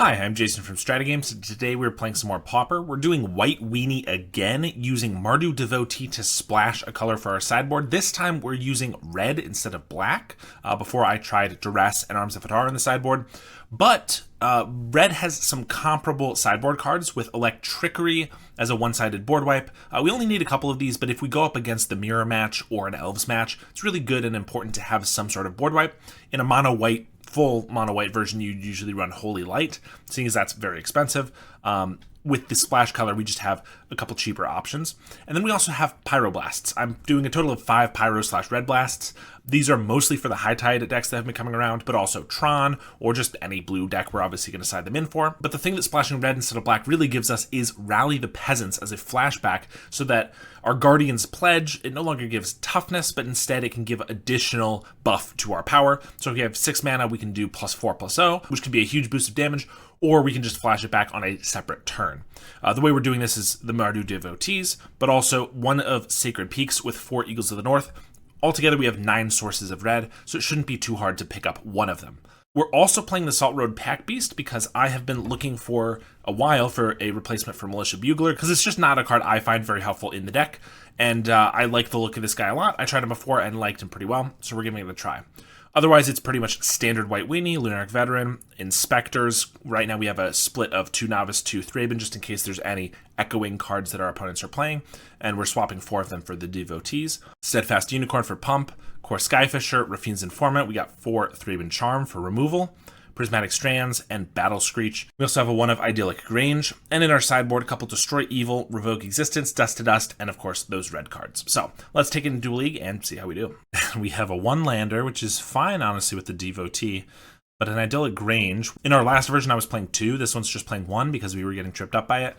Hi, I'm Jason from StrataGames, and today we're playing some more Pauper. We're doing White Weenie again, using Mardu Devotee to splash a color for our sideboard. This time we're using red instead of black. Before I tried Duress and Arms of Hadar in the sideboard. But red has some comparable sideboard cards with Electrickery as a one-sided board wipe. We only need a couple of these, but if we go up against the Mirror match or an Elves match, it's really good and important to have some sort of board wipe. In a mono-white full mono white version, you usually run Holy Light, seeing as that's very expensive. With the splash color, we just have a couple cheaper options. And then we also have Pyroblasts. I'm doing a total of 5 Pyro/Red Blasts. These are mostly for the High Tide decks that have been coming around, but also Tron, or just any blue deck we're obviously going to side them in for. But the thing that splashing red instead of black really gives us is Rally the Peasants as a flashback, so that our Guardian's Pledge, it no longer gives toughness, but instead it can give additional buff to our power. So if we have 6 mana, we can do +4/+0, which can be a huge boost of damage, or we can just flash it back on a separate turn. The way we're doing this is the Mardu Devotees, but also one of Sacred Peaks with 4 Eagles of the North. Altogether, we have 9 sources of red, so it shouldn't be too hard to pick up one of them. We're also playing the Salt Road Pack Beast because I have been looking for a while for a replacement for Militia Bugler, because it's just not a card I find very helpful in the deck, and I like the look of this guy a lot. I tried him before and liked him pretty well, so we're giving it a try. Otherwise, it's pretty much standard White Weenie, Lunar Veteran, Inspectors. Right now we have a split of 2 Novice, 2 Thraben, just in case there's any echoing cards that our opponents are playing, and we're swapping 4 of them for the Devotees. Steadfast Unicorn for Pump, Core Skyfisher, Rafine's Informant. We got 4 Thraben Charm for removal, Prismatic Strands, and Battle Screech. We also have a 1 of Idyllic Grange, and in our sideboard, a couple Destroy Evil, Revoke Existence, Dust to Dust, and of course, those red cards. So, let's take it into Dual League and see how we do. We have a 1-lander, which is fine, honestly, with the Devotee, but an Idyllic Grange. In our last version, I was playing 2. This one's just playing 1 because we were getting tripped up by it.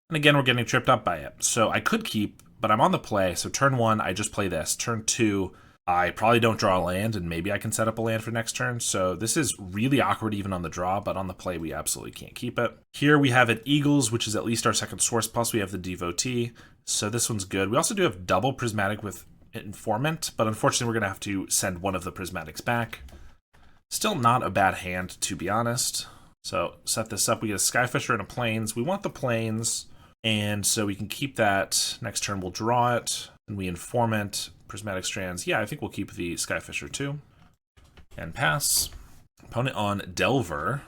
And again, we're getting tripped up by it. So, I could keep, but I'm on the play, so turn 1, I just play this. Turn 2, I probably don't draw a land, and maybe I can set up a land for next turn. So this is really awkward even on the draw, but on the play, we absolutely can't keep it. Here we have an Eagles, which is at least our second source, plus we have the Devotee. So this one's good. We also do have double Prismatic with Informant, but unfortunately, we're going to have to send one of the Prismatics back. Still not a bad hand, to be honest. So set this up. We get a Skyfisher and a Plains. We want the Plains, and so we can keep that. Next turn, we'll draw it, and we Informant. Prismatic Strands. Yeah, I think we'll keep the Skyfisher too. And pass. Opponent on Delver.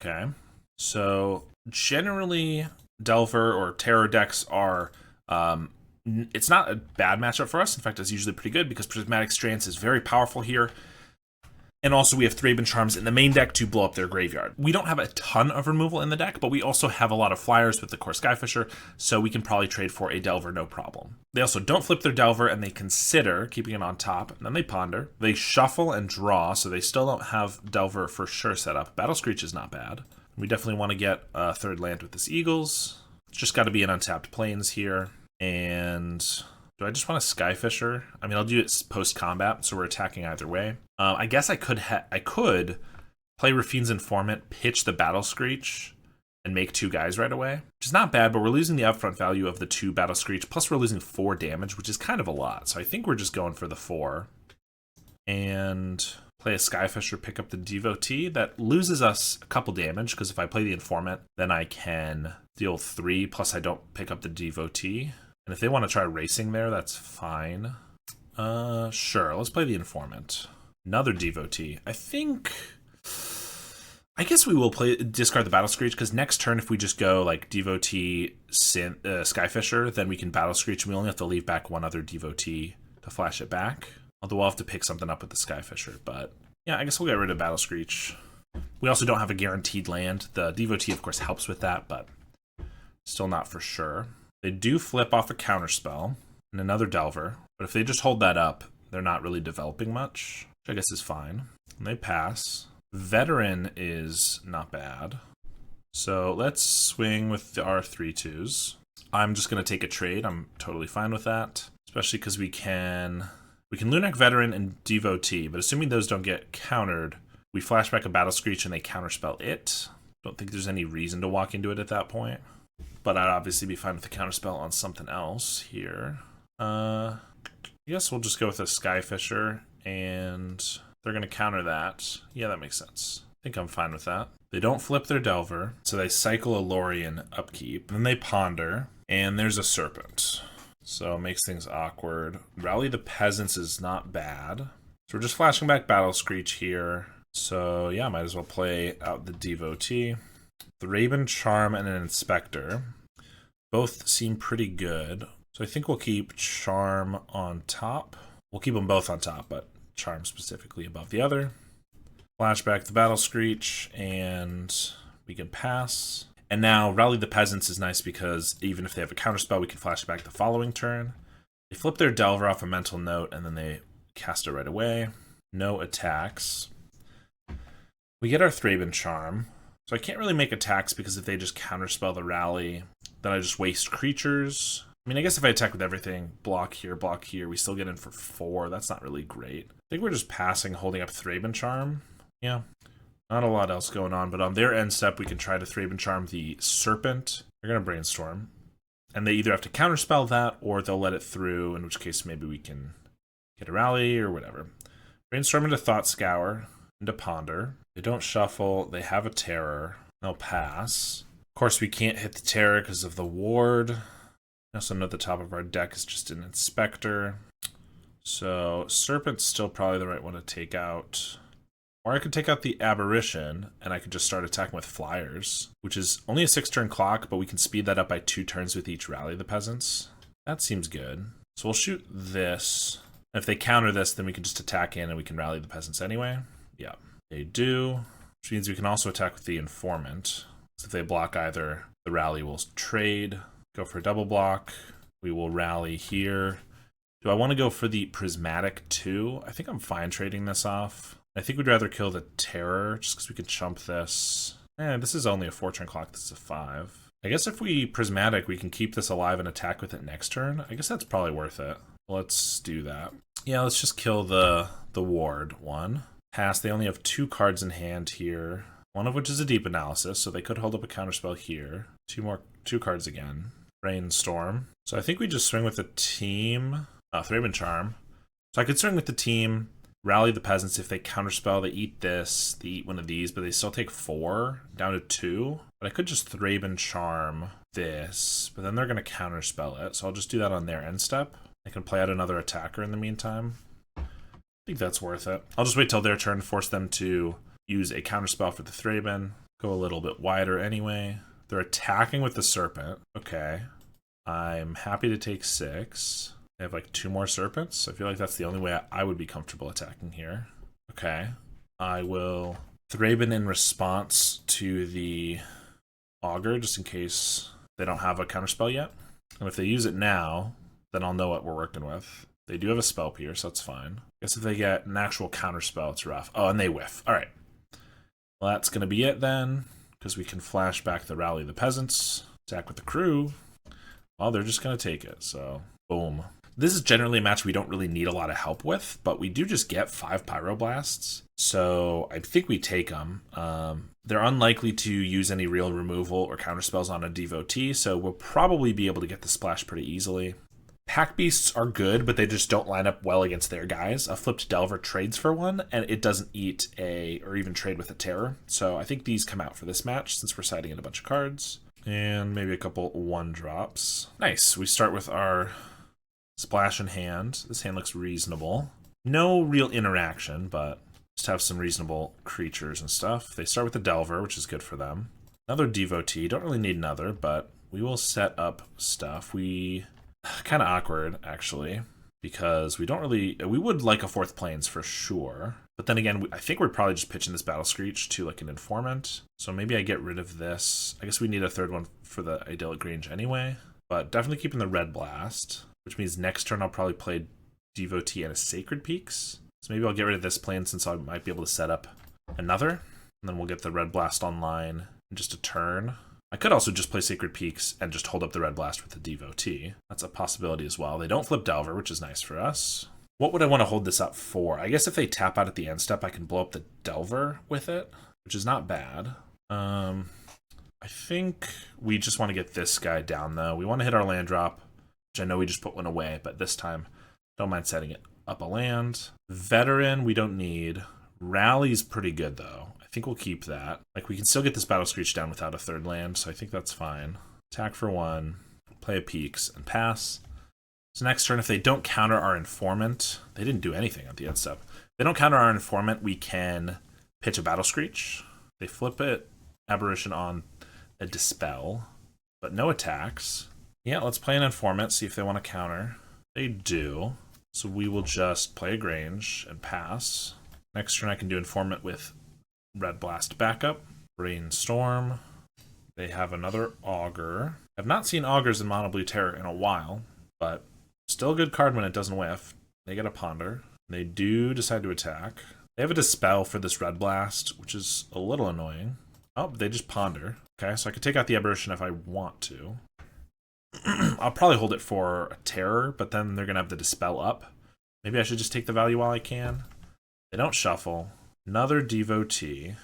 Okay. So generally, Delver or Terror decks are... it's not a bad matchup for us. In fact, it's usually pretty good because Prismatic Strands is very powerful here. And also we have Thraben Charms in the main deck to blow up their graveyard. We don't have a ton of removal in the deck, but we also have a lot of flyers with the Core Skyfisher, so we can probably trade for a Delver no problem. They also don't flip their Delver, and they consider keeping it on top, and then they ponder. They shuffle and draw, so they still don't have Delver for sure set up. Battle Screech is not bad. We definitely want to get a 3rd land with this Eagles. It's just got to be an untapped Plains here. And do I just want a Skyfisher? I mean, I'll do it post-combat, so we're attacking either way. I guess I could play Rafine's Informant, pitch the Battle Screech, and make 2 guys right away, which is not bad, but we're losing the upfront value of the 2 Battle Screech, plus we're losing 4 damage, which is kind of a lot. So I think we're just going for the 4. And play a Skyfisher, pick up the Devotee. That loses us a couple damage, because if I play the Informant, then I can deal 3, plus I don't pick up the Devotee. And if they want to try racing there, that's fine. Sure, let's play the Informant. Another Devotee. I guess we will discard the Battle Screech, because next turn, if we just go like Devotee, Skyfisher, then we can Battle Screech, and we only have to leave back 1 other Devotee to flash it back. Although we'll have to pick something up with the Skyfisher, but yeah, I guess we'll get rid of Battle Screech. We also don't have a guaranteed land. The Devotee, of course, helps with that, but still not for sure. They do flip off a Counterspell and another Delver, but if they just hold that up, they're not really developing much, which I guess is fine. And they pass. Veteran is not bad. So let's swing with our 3/2s. I'm just going to take a trade. I'm totally fine with that, especially because we can Lunac Veteran and Devotee, but assuming those don't get countered, we flash back a Battle Screech and they counterspell it. Don't think there's any reason to walk into it at that point, but I'd obviously be fine with the counterspell on something else here. I guess we'll just go with a Skyfisher, and they're going to counter that. Yeah, that makes sense. I think I'm fine with that. They don't flip their Delver, so they cycle a Lorien upkeep. Then they ponder, and there's a Serpent. So it makes things awkward. Rally the Peasants is not bad. So we're just flashing back Battle Screech here. So yeah, might as well play out the Devotee. The Raven Charm and an Inspector. Both seem pretty good. So I think we'll keep Charm on top. We'll keep them both on top, but Charm specifically above the other. Flashback the Battle Screech, and we can pass. And now Rally the Peasants is nice because even if they have a counterspell, we can flash it back the following turn. They flip their Delver off a mental note, and then they cast it right away. No attacks. We get our Thraben Charm. So I can't really make attacks because if they just counterspell the Rally, then I just waste creatures. I mean, I guess if I attack with everything, block here, we still get in for 4. That's not really great. I think we're just passing, holding up Thraben Charm. Yeah, not a lot else going on, but on their end step, we can try to Thraben Charm the Serpent. They're going to Brainstorm. And they either have to counterspell that, or they'll let it through, in which case maybe we can get a Rally or whatever. Brainstorm into Thought Scour, into Ponder. They don't shuffle, they have a Terror. They'll pass. Of course, we can't hit the Terror because of the Ward. Also note the top of our deck is just an Inspector. So Serpent's still probably the right one to take out. Or I could take out the Aberration, and I could just start attacking with Flyers, which is only a 6-turn clock, but we can speed that up by 2 turns with each Rally the Peasants. That seems good. So we'll shoot this. If they counter this, then we can just attack in and we can Rally the Peasants anyway. Yeah, they do. Which means we can also attack with the Informant. So if they block either, the Rally will trade. Go for a double block. We will Rally here. Do I want to go for the Prismatic too? I think I'm fine trading this off. I think we'd rather kill the Terror just because we can chump this. This is only a 4-turn clock. This is a 5. I guess if we Prismatic, we can keep this alive and attack with it next turn. I guess that's probably worth it. Let's do that. Yeah, let's just kill the Ward one. Pass. They only have 2 cards in hand here. One of which is a Deep Analysis, so they could hold up a counterspell here. 2 cards again. Brainstorm. So I think we just swing with the team. Thraben Charm. So I could swing with the team, Rally the Peasants. If they counterspell, they eat this, they eat one of these, but they still take 4, down to 2. But I could just Thraben Charm this, but then they're going to counterspell it. So I'll just do that on their end step. I can play out another attacker in the meantime. I think that's worth it. I'll just wait till their turn, force them to use a counterspell for the Thraben. Go a little bit wider anyway. They're attacking with the Serpent. Okay. I'm happy to take 6. They have like 2 more Serpents. I feel like that's the only way I would be comfortable attacking here. Okay. I will Thraben in response to the Augur, just in case they don't have a counterspell yet. And if they use it now, then I'll know what we're working with. They do have a Spell Pierce, so that's fine. I guess if they get an actual counterspell, it's rough. Oh, and they whiff. All right. Well, that's going to be it then, because we can flash back the Rally the Peasants, attack with the crew. Well, they're just going to take it, so boom. This is generally a match we don't really need a lot of help with, but we do just get 5 Pyroblasts, so I think we take them. They're unlikely to use any real removal or counterspells on a Devotee, so we'll probably be able to get the splash pretty easily. Pack Beasts are good, but they just don't line up well against their guys. A flipped Delver trades for one, and it doesn't eat or even trade with a Terror, so I think these come out for this match since we're siding in a bunch of cards. And maybe a couple 1-drops. Nice, we start with our Splash in hand. This hand looks reasonable. No real interaction, but just have some reasonable creatures and stuff. They start with the Delver, which is good for them. Another Devotee. Don't really need another, but we will set up stuff. Kind of awkward, actually, because we don't really... We would like a 4th Plains for sure. But then again, I think we're probably just pitching this Battle Screech to like an Informant. So maybe I get rid of this. I guess we need a 3rd one for the Idyllic Range anyway. But definitely keeping the Red Blast, which means next turn I'll probably play Devotee and a Sacred Peaks. So maybe I'll get rid of this plane since I might be able to set up another. And then we'll get the Red Blast online in just a turn. I could also just play Sacred Peaks and just hold up the Red Blast with the Devotee. That's a possibility as well. They don't flip Delver, which is nice for us. What would I want to hold this up for? I guess if they tap out at the end step, I can blow up the Delver with it, which is not bad. I think we just want to get this guy down, though. We want to hit our land drop, which I know we just put one away, but this time, don't mind setting it up a land. Veteran, we don't need. Rally's pretty good, though. I think we'll keep that. Like, we can still get this Battle Screech down without a third land, so I think that's fine. Attack for 1, play a Peaks, and pass. So next turn, if they don't counter our Informant, they didn't do anything at the end step. If they don't counter our Informant, we can pitch a Battle Screech. They flip it, Aberration on a Dispel, but no attacks. Yeah, let's play an Informant, see if they want to counter. They do. So we will just play a Grange and pass. Next turn I can do Informant with Red Blast backup. Brainstorm. They have another Augur. I've not seen Augurs in Mono Blue Terror in a while, but still a good card when it doesn't whiff. They get a Ponder. They do decide to attack. They have a Dispel for this Red Blast, which is a little annoying. Oh, they just Ponder. Okay, so I could take out the Aberration if I want to. I'll probably hold it for a Terror, but then they're going to have the Dispel up. Maybe I should just take the value while I can. They don't shuffle. Another Devotee.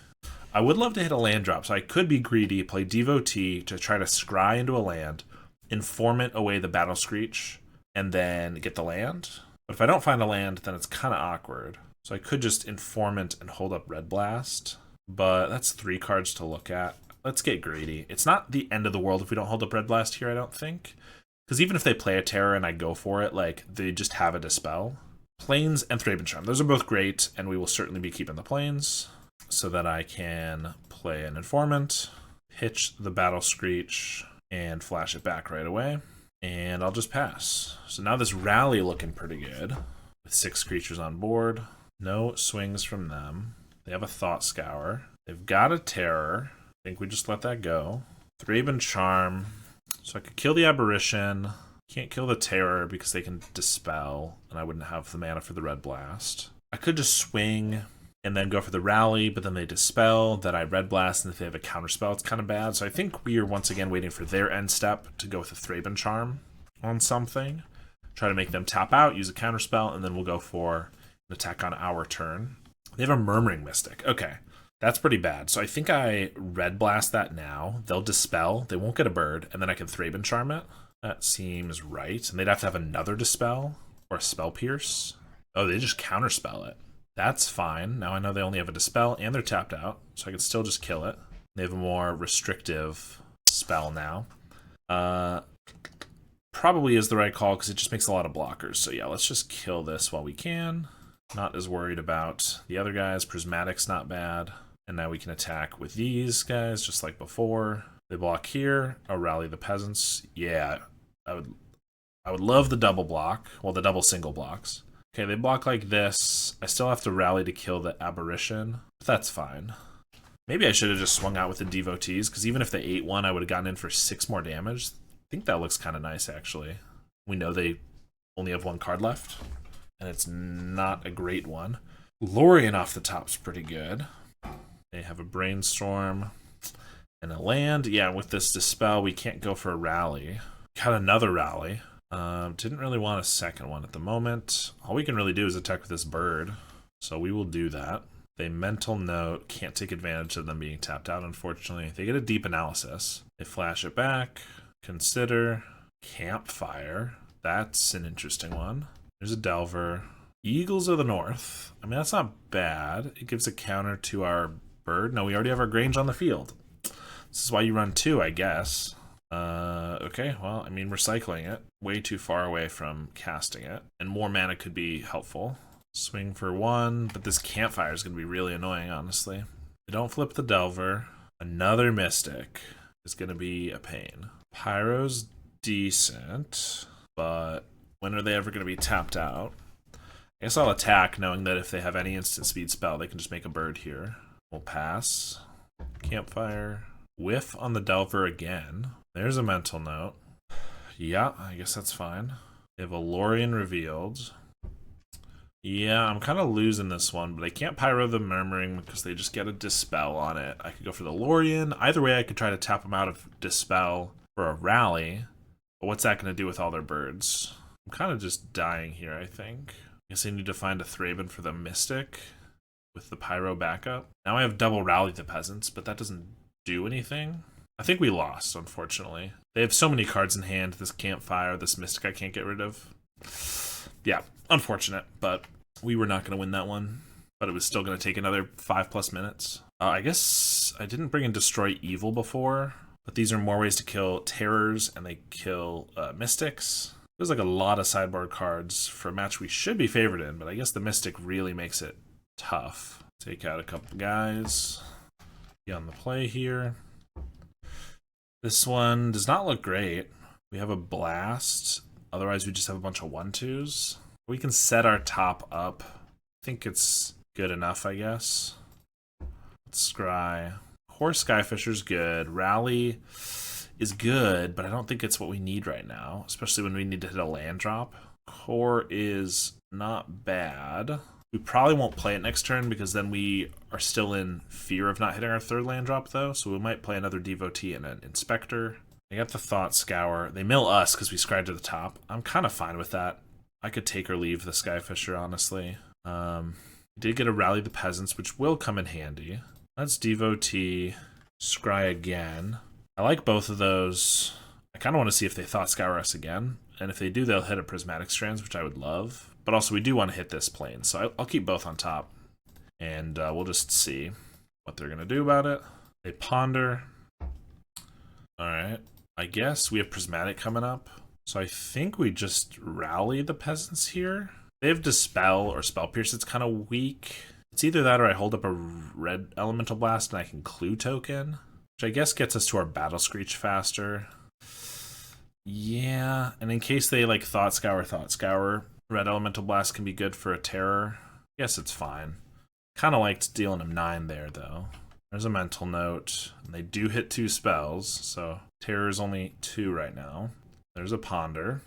I would love to hit a land drop, so I could be greedy, play Devotee to try to scry into a land, Informant away the Battle Screech, and then get the land. But if I don't find a land, then it's kind of awkward. So I could just Informant and hold up Red Blast, but that's 3 cards to look at. Let's get greedy. It's not the end of the world if we don't hold up Red Blast here, I don't think. Because even if they play a Terror and I go for it, like, they just have a Dispel. Plains and Thraben Charm. Those are both great, and we will certainly be keeping the Plains so that I can play an Informant, pitch the Battle Screech, and flash it back right away. And I'll just pass. So now this Rally looking pretty good with 6 creatures on board. No swings from them. They have a Thought Scour. They've got a Terror. I think we just let that go. Thraben Charm. So I could kill the Aberration. Can't kill the Terror because they can Dispel, and I wouldn't have the mana for the Red Blast. I could just swing and then go for the Rally, but then they Dispel, then I Red Blast, and if they have a Counterspell, it's kind of bad. So I think we are once again waiting for their end step to go with a Thraben Charm on something. Try to make them tap out, use a Counterspell, and then we'll go for an attack on our turn. They have a Murmuring Mystic. Okay. That's pretty bad. So I think I Red Blast that now. They'll Dispel. They won't get a bird. And then I can Thraben Charm it. That seems right. And they'd have to have another Dispel or a Spell Pierce. Oh, they just Counterspell it. That's fine. Now I know they only have a Dispel and they're tapped out. So I can still just kill it. They have a more restrictive spell now. Probably is the right call because it just makes a lot of blockers. So yeah, let's just kill this while we can. Not as worried about the other guys. Prismatic's not bad. And now we can attack with these guys just like before. They block here. Oh, Rally the Peasants. Yeah, I would love the double block. Well, the double single blocks. Okay, they block like this. I still have to Rally to kill the Aberration. But that's fine. Maybe I should have just swung out with the Devotees, because even if they ate one, I would have gotten in for 6 more damage. I think that looks kind of nice, actually. We know they only have 1 card left, and it's not a great one. Lorien off the top's pretty good. They have a Brainstorm and a land. Yeah, with this Dispel, we can't go for a Rally. Got another Rally. Didn't really want a second one at the moment. All we can really do is attack with this bird, so we will do that. They Mental Note, can't take advantage of them being tapped out, unfortunately. They get a Deep Analysis. They flash it back. Consider. Campfire. That's an interesting one. There's a Delver. Eagles of the North. I mean, that's not bad. It gives a counter to our bird. No, we already have our Grange on the field. This is why you run 2, I guess. Okay, well, I mean, we're cycling it. Way too far away from casting it. And more mana could be helpful. Swing for 1, but this Campfire is going to be really annoying, honestly. They don't flip the Delver. Another Mystic is going to be a pain. Pyro's decent, but when are they ever going to be tapped out? I guess I'll attack, knowing that if they have any instant speed spell, they can just make a bird here. We'll pass. Campfire. Whiff on the Delver again. There's a Mental Note. Yeah, I guess that's fine. They have a Lorien revealed. Yeah, I'm kind of losing this one, but I can't Pyro the Murmuring because they just get a Dispel on it. I could go for the Lorien. Either way, I could try to tap them out of Dispel for a Rally. But what's that going to do with all their birds? I'm kind of just dying here, I think. I guess I need to find a Thraben for the Mystic with the Pyro backup. Now I have double Rally the Peasants, but that doesn't do anything. I think we lost, unfortunately. They have so many cards in hand. This Campfire, this Mystic I can't get rid of. Yeah, unfortunate, but we were not going to win that one. But it was still going to take another 5+ minutes. I guess I didn't bring in Destroy Evil before, but these are more ways to kill terrors, and they kill mystics. There's like a lot of sideboard cards for a match we should be favored in, but I guess the mystic really makes it tough. Take out a couple guys. Be on the play here. This one does not look great. We have a blast. Otherwise, we just have a bunch of 1/2s. We can set our top up. I think it's good enough, I guess. Let's scry. Horse Skyfisher's good. Rally is good, but I don't think it's what we need right now, especially when we need to hit a land drop. Core is not bad. We probably won't play it next turn because then we are still in fear of not hitting our third land drop, though, so we might play another Devotee and an Inspector. They got the Thought Scour. They mill us because we scried to the top. I'm kind of fine with that. I could take or leave the Skyfisher, honestly. Did get a Rally the Peasants, which will come in handy. Let's Devotee, scry again. I like both of those. I kind of want to see if they Thought Scour us again. And if they do, they'll hit a Prismatic Strands, which I would love. But also, we do want to hit this plane, so I'll keep both on top. And we'll just see what they're going to do about it. They ponder. Alright. I guess we have Prismatic coming up. So I think we just Rally the Peasants here. They have Dispel or Spell Pierce. It's kind of weak. It's either that or I hold up a red Elemental Blast and I can Clue Token, which I guess gets us to our Battle Screech faster. Yeah, and in case they like Thought Scour, Red Elemental Blast can be good for a terror. I guess it's fine. Kind of liked dealing him 9 there, though. There's a Mental Note. And they do hit 2 spells, so terror is only 2 right now. There's a Ponder.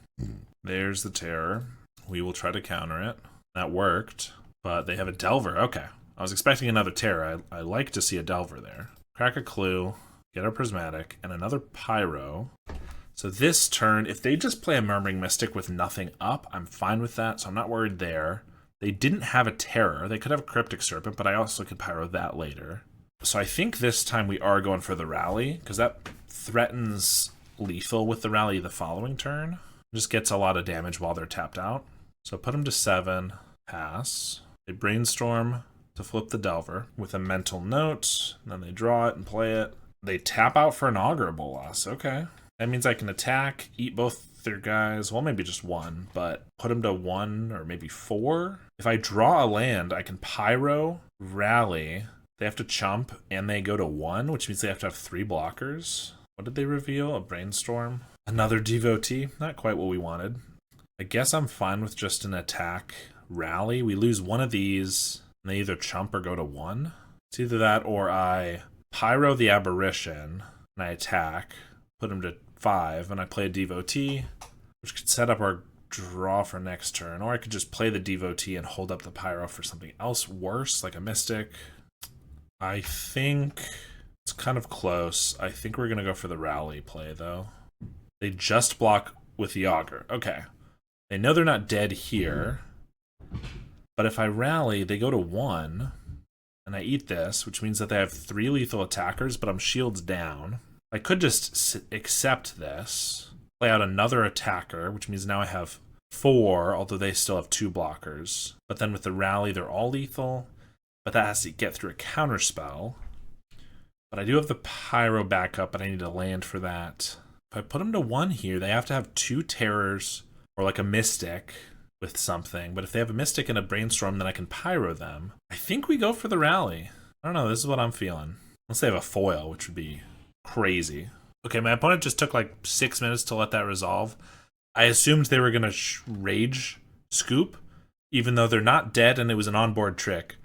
There's the terror. We will try to counter it. That worked, but they have a Delver. Okay. I was expecting another terror. I like to see a Delver there. Crack a Clue, get a Prismatic, and another Pyro. So this turn, if they just play a Murmuring Mystic with nothing up, I'm fine with that, so I'm not worried there. They didn't have a terror. They could have a Cryptic Serpent, but I also could Pyro that later. So I think this time we are going for the Rally, because that threatens lethal with the Rally the following turn. Just gets a lot of damage while they're tapped out. So put them to 7, pass. They Brainstorm to flip the Delver with a Mental Note, and then they draw it and play it. They tap out for an Augural Loss, okay. That means I can attack, eat both their guys, well maybe just one, but put them to 1 or maybe 4. If I draw a land, I can Pyro, Rally, they have to chump, and they go to 1, which means they have to have 3 blockers. What did they reveal? A Brainstorm? Another Devotee? Not quite what we wanted. I guess I'm fine with just an attack Rally. We lose one of these, and they either chump or go to 1. It's either that or I Pyro the Aberration, and I attack, put him to 5, and I play a Devotee, which could set up our draw for next turn. Or I could just play the Devotee and hold up the Pyro for something else worse, like a Mystic. I think it's kind of close. I think we're going to go for the Rally play, though. They just block with the Augur. Okay. They know they're not dead here. But if I Rally, they go to 1, and I eat this, which means that they have 3 lethal attackers, but I'm shields down. I could just accept this, play out another attacker, which means now I have 4, although they still have 2 blockers. But then with the Rally, they're all lethal, but that has to get through a counterspell. But I do have the Pyro backup, but I need a land for that. If I put them to 1 here, they have to have 2 terrors, or like a Mystic with something. But if they have a Mystic and a Brainstorm, then I can Pyro them. I think we go for the Rally. I don't know, this is what I'm feeling. Unless they have a foil, which would be crazy. Okay, my opponent just took like 6 minutes to let that resolve. I assumed they were going to rage scoop, even though they're not dead and it was an onboard trick.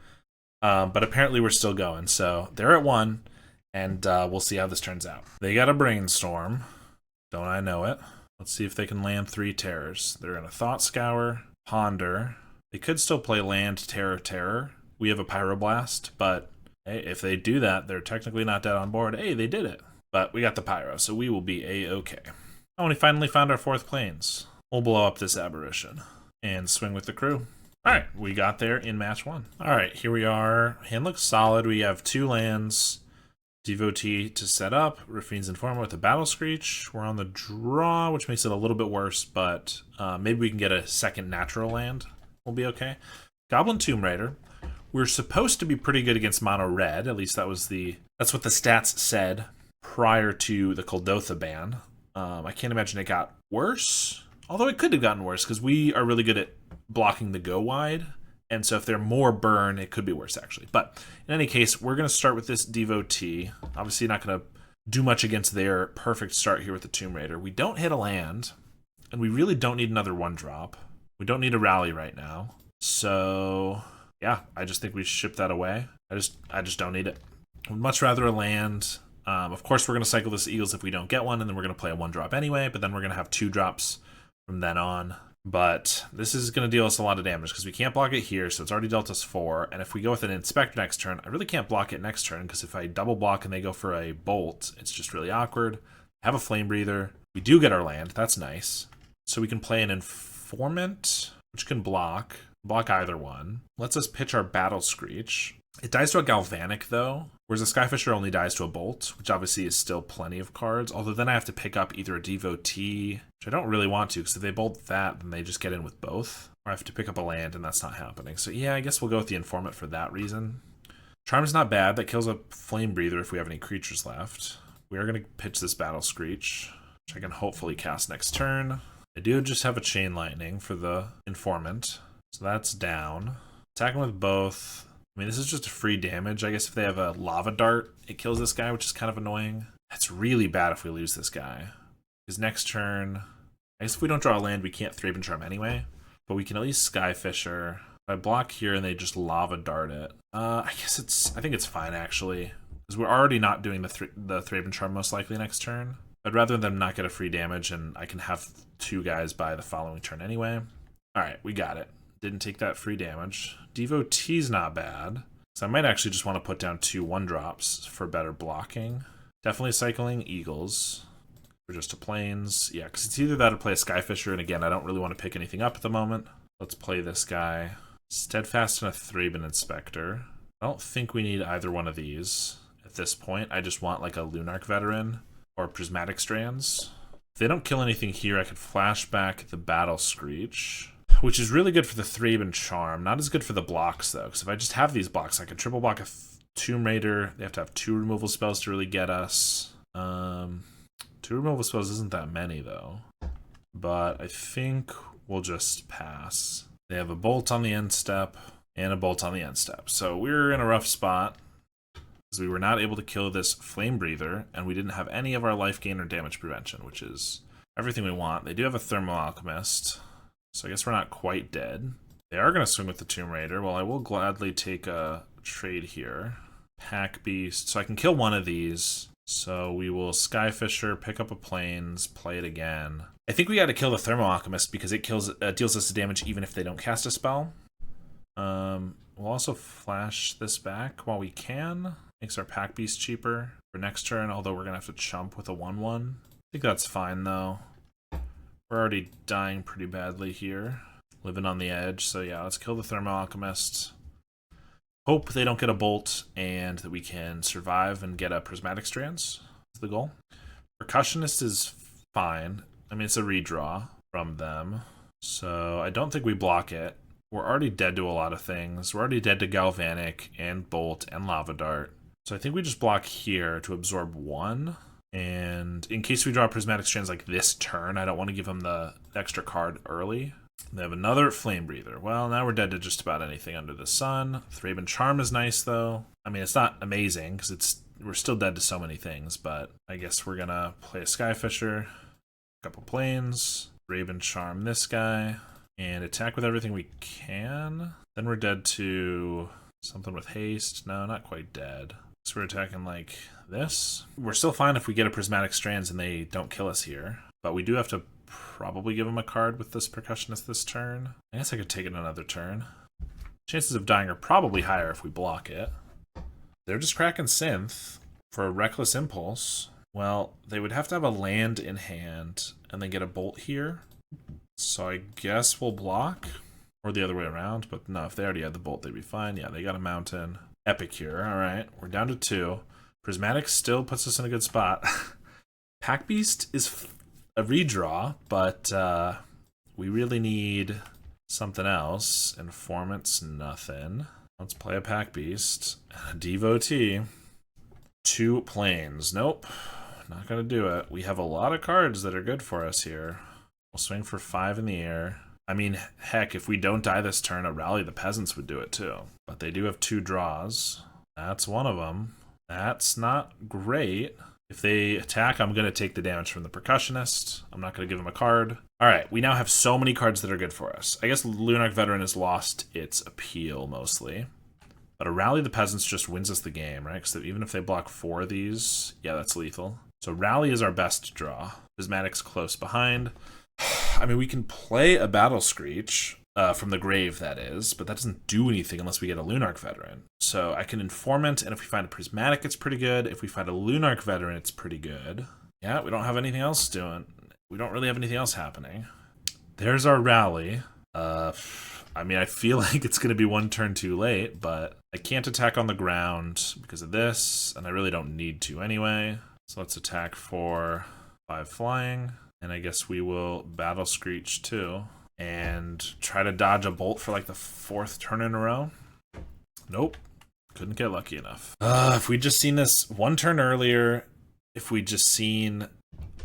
But apparently we're still going. So they're at 1, and we'll see how this turns out. They got a Brainstorm. Don't I know it? Let's see if they can land 3 terrors. They're going to Thought Scour, Ponder. They could still play land, terror. We have a Pyroblast, but hey, if they do that, they're technically not dead on board. Hey, they did it. But we got the Pyro, so we will be a-okay. Oh, and we finally found our 4th plains. We'll blow up this Aberration and swing with the crew. All right, we got there in match 1. All right, here we are. Hand looks solid. We have 2 lands. Devotee to set up. Raffine's Informer with a Battle Screech. We're on the draw, which makes it a little bit worse, but maybe we can get a second natural land. We'll be okay. Goblin Tomb Raider. We're supposed to be pretty good against mono red. At least that's what the stats said prior to the Kuldotha ban. I can't imagine it got worse. Although it could have gotten worse, because we are really good at blocking the go wide. And so if they're more burn, it could be worse, actually. But in any case, we're going to start with this Devotee. Obviously not going to do much against their perfect start here with the Tomb Raider. We don't hit a land, and we really don't need another 1-drop. We don't need a rally right now. So, yeah, I just think we ship that away. I just don't need it. I'd much rather a land. Of course, we're going to cycle this Eagles if we don't get one, and then we're going to play a 1-drop anyway, but then we're going to have 2 drops from then on. But this is going to deal us a lot of damage because we can't block it here, so it's already dealt us 4. And if we go with an Inspector next turn, I really can't block it next turn because if I double block and they go for a Bolt, it's just really awkward. I have a Flame Breather. We do get our land. That's nice. So we can play an Informant, which can block either one. Lets us pitch our Battle Screech. It dies to a Galvanic, though, whereas a Skyfisher only dies to a Bolt, which obviously is still plenty of cards, although then I have to pick up either a Devotee, which I don't really want to, because if they Bolt that, then they just get in with both, or I have to pick up a land, and that's not happening. So yeah, I guess we'll go with the Informant for that reason. Charm's not bad. That kills a Flame Breather if we have any creatures left. We are going to pitch this Battle Screech, which I can hopefully cast next turn. I do just have a Chain Lightning for the Informant, so that's down. Attacking with both. I mean, this is just a free damage. I guess if they have a Lava Dart, it kills this guy, which is kind of annoying. That's really bad if we lose this guy. Because next turn, I guess if we don't draw a land, we can't Thraben Charm anyway. But we can at least Skyfisher. If I block here and they just Lava Dart it, I think it's fine, actually. Because we're already not doing the Thraben Charm most likely next turn. I'd rather them not get a free damage, and I can have 2 guys by the following turn anyway. Alright, we got it. Didn't take that free damage. Devotee's not bad. So I might actually just want to put down 2 1-drops for better blocking. Definitely cycling Eagles. Or just a Plains. Yeah, because it's either that or play a Skyfisher, and again, I don't really want to pick anything up at the moment. Let's play this guy. Steadfast and a Thraben Inspector. I don't think we need either one of these at this point. I just want like a Lunarch Veteran or Prismatic Strands. If they don't kill anything here, I could flash back the Battle Screech, which is really good for the Thraben Charm. Not as good for the blocks, though, because if I just have these blocks, I can triple block a Tomb Raider. They have to have 2 removal spells to really get us. 2 removal spells isn't that many, though. But I think we'll just pass. They have a Bolt on the end step and a Bolt on the end step. So we're in a rough spot because we were not able to kill this Flame Breather, and we didn't have any of our life gain or damage prevention, which is everything we want. They do have a Thermal Alchemist, so I guess we're not quite dead. They are going to swing with the Tomb Raider. Well, I will gladly take a trade here. Pack Beast. So I can kill one of these. So we will Skyfisher, pick up a Plains, play it again. I think we got to kill the Thermal Alchemist because it deals us damage even if they don't cast a spell. We'll also flash this back while we can. Makes our Pack Beast cheaper for next turn, although we're going to have to chump with a 1/1. I think that's fine, though. We're already dying pretty badly here. Living on the edge. So yeah, let's kill the Thermal Alchemist. Hope they don't get a Bolt and that we can survive and get a Prismatic Strands. That's the goal. Percussionist is fine. I mean, it's a redraw from them. So I don't think we block it. We're already dead to a lot of things. We're already dead to Galvanic and Bolt and Lava Dart. So I think we just block here to absorb 1. And in case we draw Prismatic Strands like this turn, I don't want to give them the extra card early. They have another Flame Breather. Well, now we're dead to just about anything under the sun. Thraben Charm is nice, though. I mean, it's not amazing, because we're still dead to so many things, but I guess we're going to play a Skyfisher, a couple Plains, Thraben Charm this guy, and attack with everything we can. Then we're dead to something with haste. No, not quite dead. So we're attacking like this. We're still fine if we get a Prismatic Strands and they don't kill us here, but we do have to probably give him a card with this Percussionist this turn. I guess I could take it another turn. Chances of dying are probably higher if we block it. They're just cracking Synth for a Reckless Impulse. Well, they would have to have a land in hand and then get a Bolt here. So I guess we'll block. Or the other way around, but no, if they already had the Bolt, they'd be fine. Yeah, they got a Mountain. Epic here, alright. We're down to 2. Prismatic still puts us in a good spot. Pack Beast is a redraw, but we really need something else. Informant's nothing. Let's play a Pack Beast. A Devotee. 2 planes. Nope. Not gonna do it. We have a lot of cards that are good for us here. We'll swing for 5 in the air. I mean, heck, if we don't die this turn, a Rally the Peasants would do it too. But they do have 2 draws. That's one of them. That's not great. If they attack, I'm going to take the damage from the Percussionist. I'm not going to give them a card. All right, we now have so many cards that are good for us. I guess Lunarch Veteran has lost its appeal mostly. But a Rally the Peasants just wins us the game, right? Because even if they block 4 of these, yeah, that's lethal. So Rally is our best draw. Prismatic's close behind. I mean, we can play a Battle Screech. From the grave, that is, but that doesn't do anything unless we get a Lunarch Veteran. So I can Informant, and if we find a Prismatic, it's pretty good. If we find a Lunarch Veteran, it's pretty good. Yeah, we don't have anything else doing. We don't really have anything else happening. There's our Rally. I mean, I feel like it's going to be 1 turn too late, but I can't attack on the ground because of this, and I really don't need to anyway. So let's attack for 5 flying, and I guess we will Battle Screech too. And try to dodge a bolt for like the 4th turn in a row. Nope. Couldn't get lucky enough. If we'd just seen this 1 turn earlier, if we'd just seen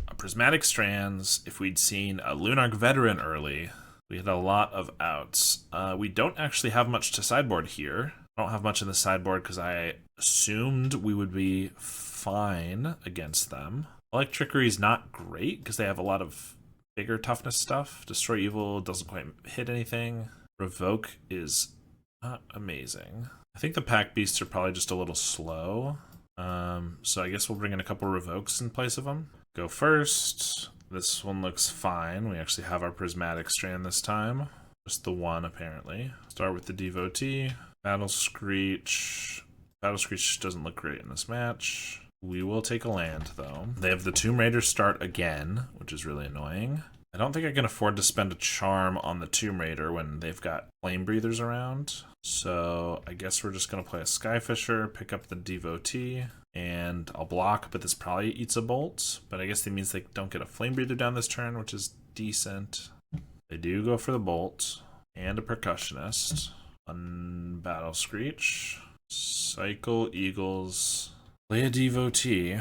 a Prismatic Strands, if we'd seen a Lunarch Veteran early, we had a lot of outs. We don't actually have much to sideboard here. I don't have much in the sideboard because I assumed we would be fine against them. Electrickery is not great because they have a lot of bigger toughness stuff. Destroy Evil doesn't quite hit anything. Revoke is not amazing. I think the Pack Beasts are probably just a little slow. So I guess we'll bring in a couple Revokes in place of them. Go first. This one looks fine. We actually have our Prismatic Strand this time. Just the one, apparently. Start with the Devotee. Battle Screech. Battle Screech doesn't look great in this match. We will take a land, though. They have the Tomb Raider start again, which is really annoying. I don't think I can afford to spend a charm on the Tomb Raider when they've got Flame Breathers around. So I guess we're just going to play a Skyfisher, pick up the Devotee, and I'll block, but this probably eats a bolt. But I guess that means they don't get a Flame Breather down this turn, which is decent. They do go for the bolt, and a Percussionist. On Battle Screech. Cycle Eagles. Play a Devotee,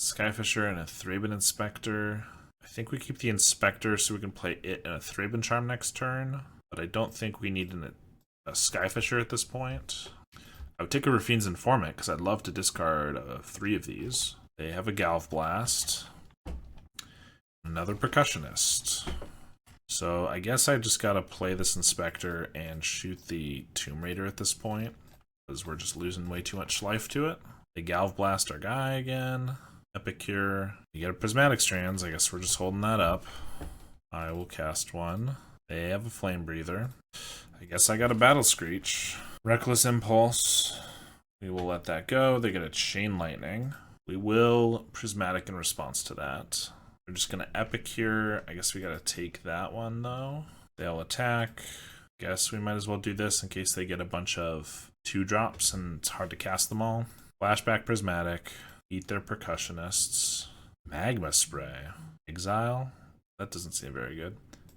Skyfisher, and a Thraben Inspector. I think we keep the Inspector so we can play it and a Thraben Charm next turn, but I don't think we need a Skyfisher at this point. I would take a Rafine's Informant because I'd love to discard 3 of these. They have a Galv Blast. Another Percussionist. So I guess I just gotta play this Inspector and shoot the Tomb Raider at this point, because we're just losing way too much life to it. They Galv Blast our guy again. Epicure. You get a Prismatic Strands. I guess we're just holding that up. I will cast 1. They have a Flame Breather. I guess I got a Battle Screech. Reckless Impulse. We will let that go. They get a Chain Lightning. We will Prismatic in response to that. We're just going to Epicure. I guess we got to take that one, though. They'll attack. Guess we might as well do this in case they get a bunch of 2-drops and it's hard to cast them all. Flashback Prismatic. Eat their Percussionists. Magma Spray. Exile. That doesn't seem very good.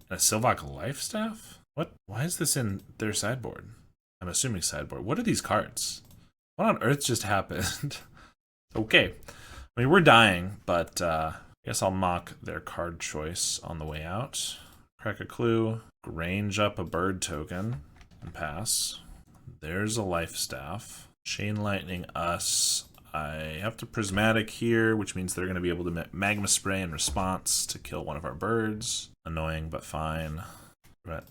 And a Sylvok Lifestaff? What? Why is this in their sideboard? I'm assuming sideboard. What are these cards? What on earth just happened? Okay. I mean, we're dying, but I guess I'll mock their card choice on the way out. Crack a Clue. Grange up a bird token and pass. There's a Lifestaff. Chain Lightning us. I have to Prismatic here, which means they're going to be able to Magma Spray in response to kill one of our birds. Annoying, but fine.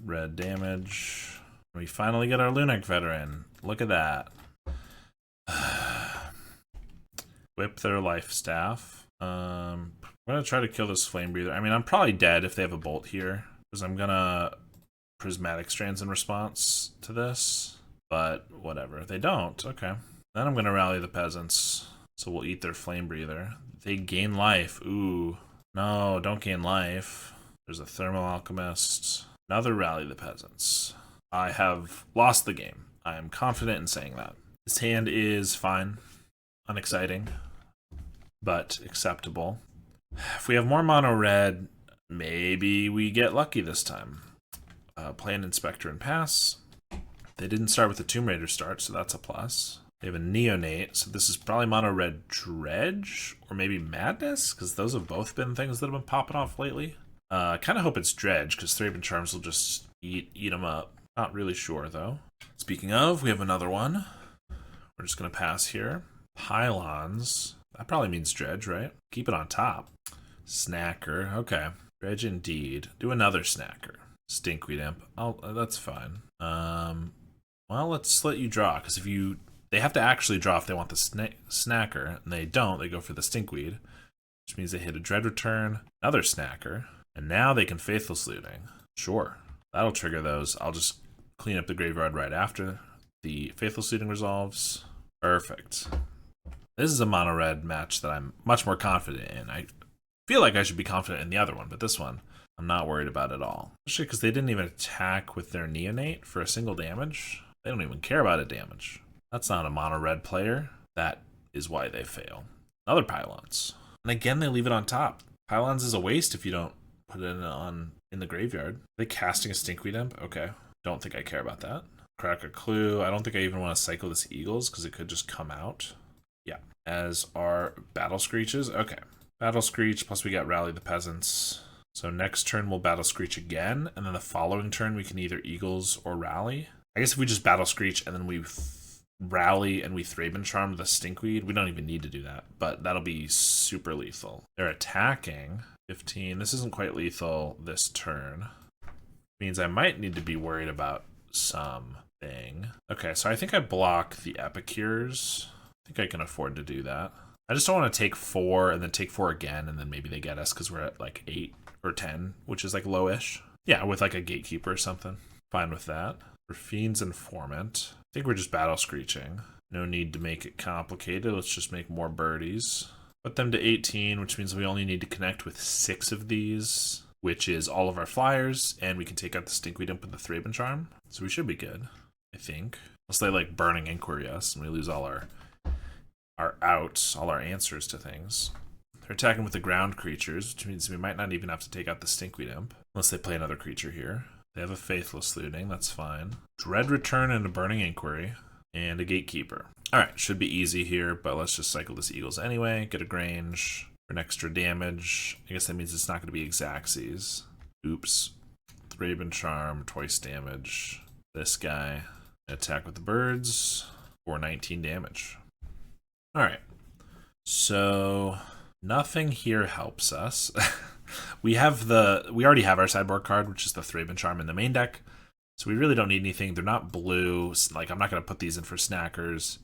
Red damage. We finally get our Lunarch Veteran. Look at that. Whip their Lifestaff. I'm going to try to kill this Flame Breather. I mean, I'm probably dead if they have a Bolt here, because I'm going to Prismatic Strands in response to this. But whatever. They don't. Okay. Then I'm going to Rally the Peasants. So we'll eat their Flame Breather. They gain life. Ooh. No, don't gain life. There's a Thermal Alchemist. Another Rally the Peasants. I have lost the game. I am confident in saying that. This hand is fine. Unexciting. But acceptable. If we have more mono red, maybe we get lucky this time. Play an Inspector and pass. They didn't start with the Tomb Raider start, so that's a plus. They have a Neonate, so this is probably mono Red Dredge, or maybe Madness, because those have both been things that have been popping off lately. I kind of hope it's Dredge, because Thraben Charms will just eat them up. Not really sure, though. Speaking of, we have another one. We're just going to pass here. Pylons. That probably means Dredge, right? Keep it on top. Snacker. Okay. Dredge indeed. Do another Snacker. Stinkweed Imp. That's fine. Well, let's let you draw, because if you... They have to actually draw if they want the Snacker, and they don't. They go for the Stinkweed, which means they hit a Dread Return, another Snacker, and now they can Faithless Looting. Sure. That'll trigger those. I'll just clean up the graveyard right after the Faithless Looting resolves. Perfect. This is a mono-red match that I'm much more confident in. I feel like I should be confident in the other one, but this one, I'm not worried about at all. Especially because they didn't even attack with their Neonate for a single damage. They don't even care about a damage. That's not a mono-red player. That is why they fail. Another Pylons. And again, they leave it on top. Pylons is a waste if you don't put it in the graveyard. Are they casting a Stinkweed Imp? Okay. Don't think I care about that. Crack a Clue. I don't think I even want to cycle this Eagles because it could just come out. Yeah. As are Battle Screeches. Okay. Battle Screech, plus we got Rally the Peasants. So next turn we'll Battle Screech again, and then the following turn we can either Eagles or Rally. I guess if we just Battle Screech and then we Rally and we Thraben Charm the Stinkweed, we don't even need to do that, but that'll be super lethal. They're attacking 15. This isn't quite lethal this turn. Means I might need to be worried about something. Okay, so I think I block the Epicures. I think I can afford to do that. I just don't want to take 4 and then take 4 again, and then maybe they get us because we're at like 8 or 10, which is like lowish. Yeah, with like a Gatekeeper or something. Fine with that. For Fiend's Informant, I think we're just Battle Screeching. No need to make it complicated. Let's just make more birdies. Put them to 18, which means we only need to connect with 6 of these, which is all of our flyers, and we can take out the Stinkweed Imp with the Thraben Charm. So we should be good, I think. Unless they like Burning Inquiry us, and we lose all our outs, all our answers to things. They're attacking with the ground creatures, which means we might not even have to take out the Stinkweed Imp, unless they play another creature here. They have a Faithless Looting, that's fine. Dread Return and a Burning Inquiry, and a Gatekeeper. Alright, should be easy here, but let's just cycle this Eagles anyway, get a Grange for an extra damage. I guess that means it's not going to be Xaxes. Oops. Thraben Charm, twice damage. This guy. Attack with the birds for 19 damage. Alright, so nothing here helps us. We already have our sideboard card, which is the Thraben Charm in the main deck. So we really don't need anything. They're not blue. Like, I'm not going to put these in for Snackers.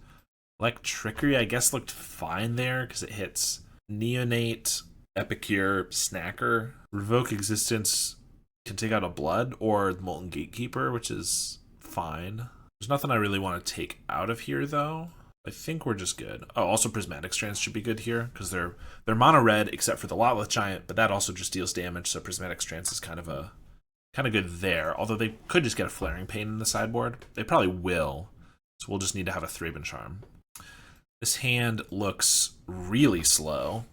Trickery, I guess, looked fine there because it hits Neonate, Epicure, Snacker. Revoke Existence can take out a Blood or the Molten Gatekeeper, which is fine. There's nothing I really want to take out of here, though. I think we're just good. Oh, also Prismatic Strands should be good here because they're mono red except for the Lotleth Giant, but that also just deals damage. So Prismatic Strands is kind of good there. Although they could just get a Flaring Pain in the sideboard, they probably will. So we'll just need to have a Thraben Charm. This hand looks really slow,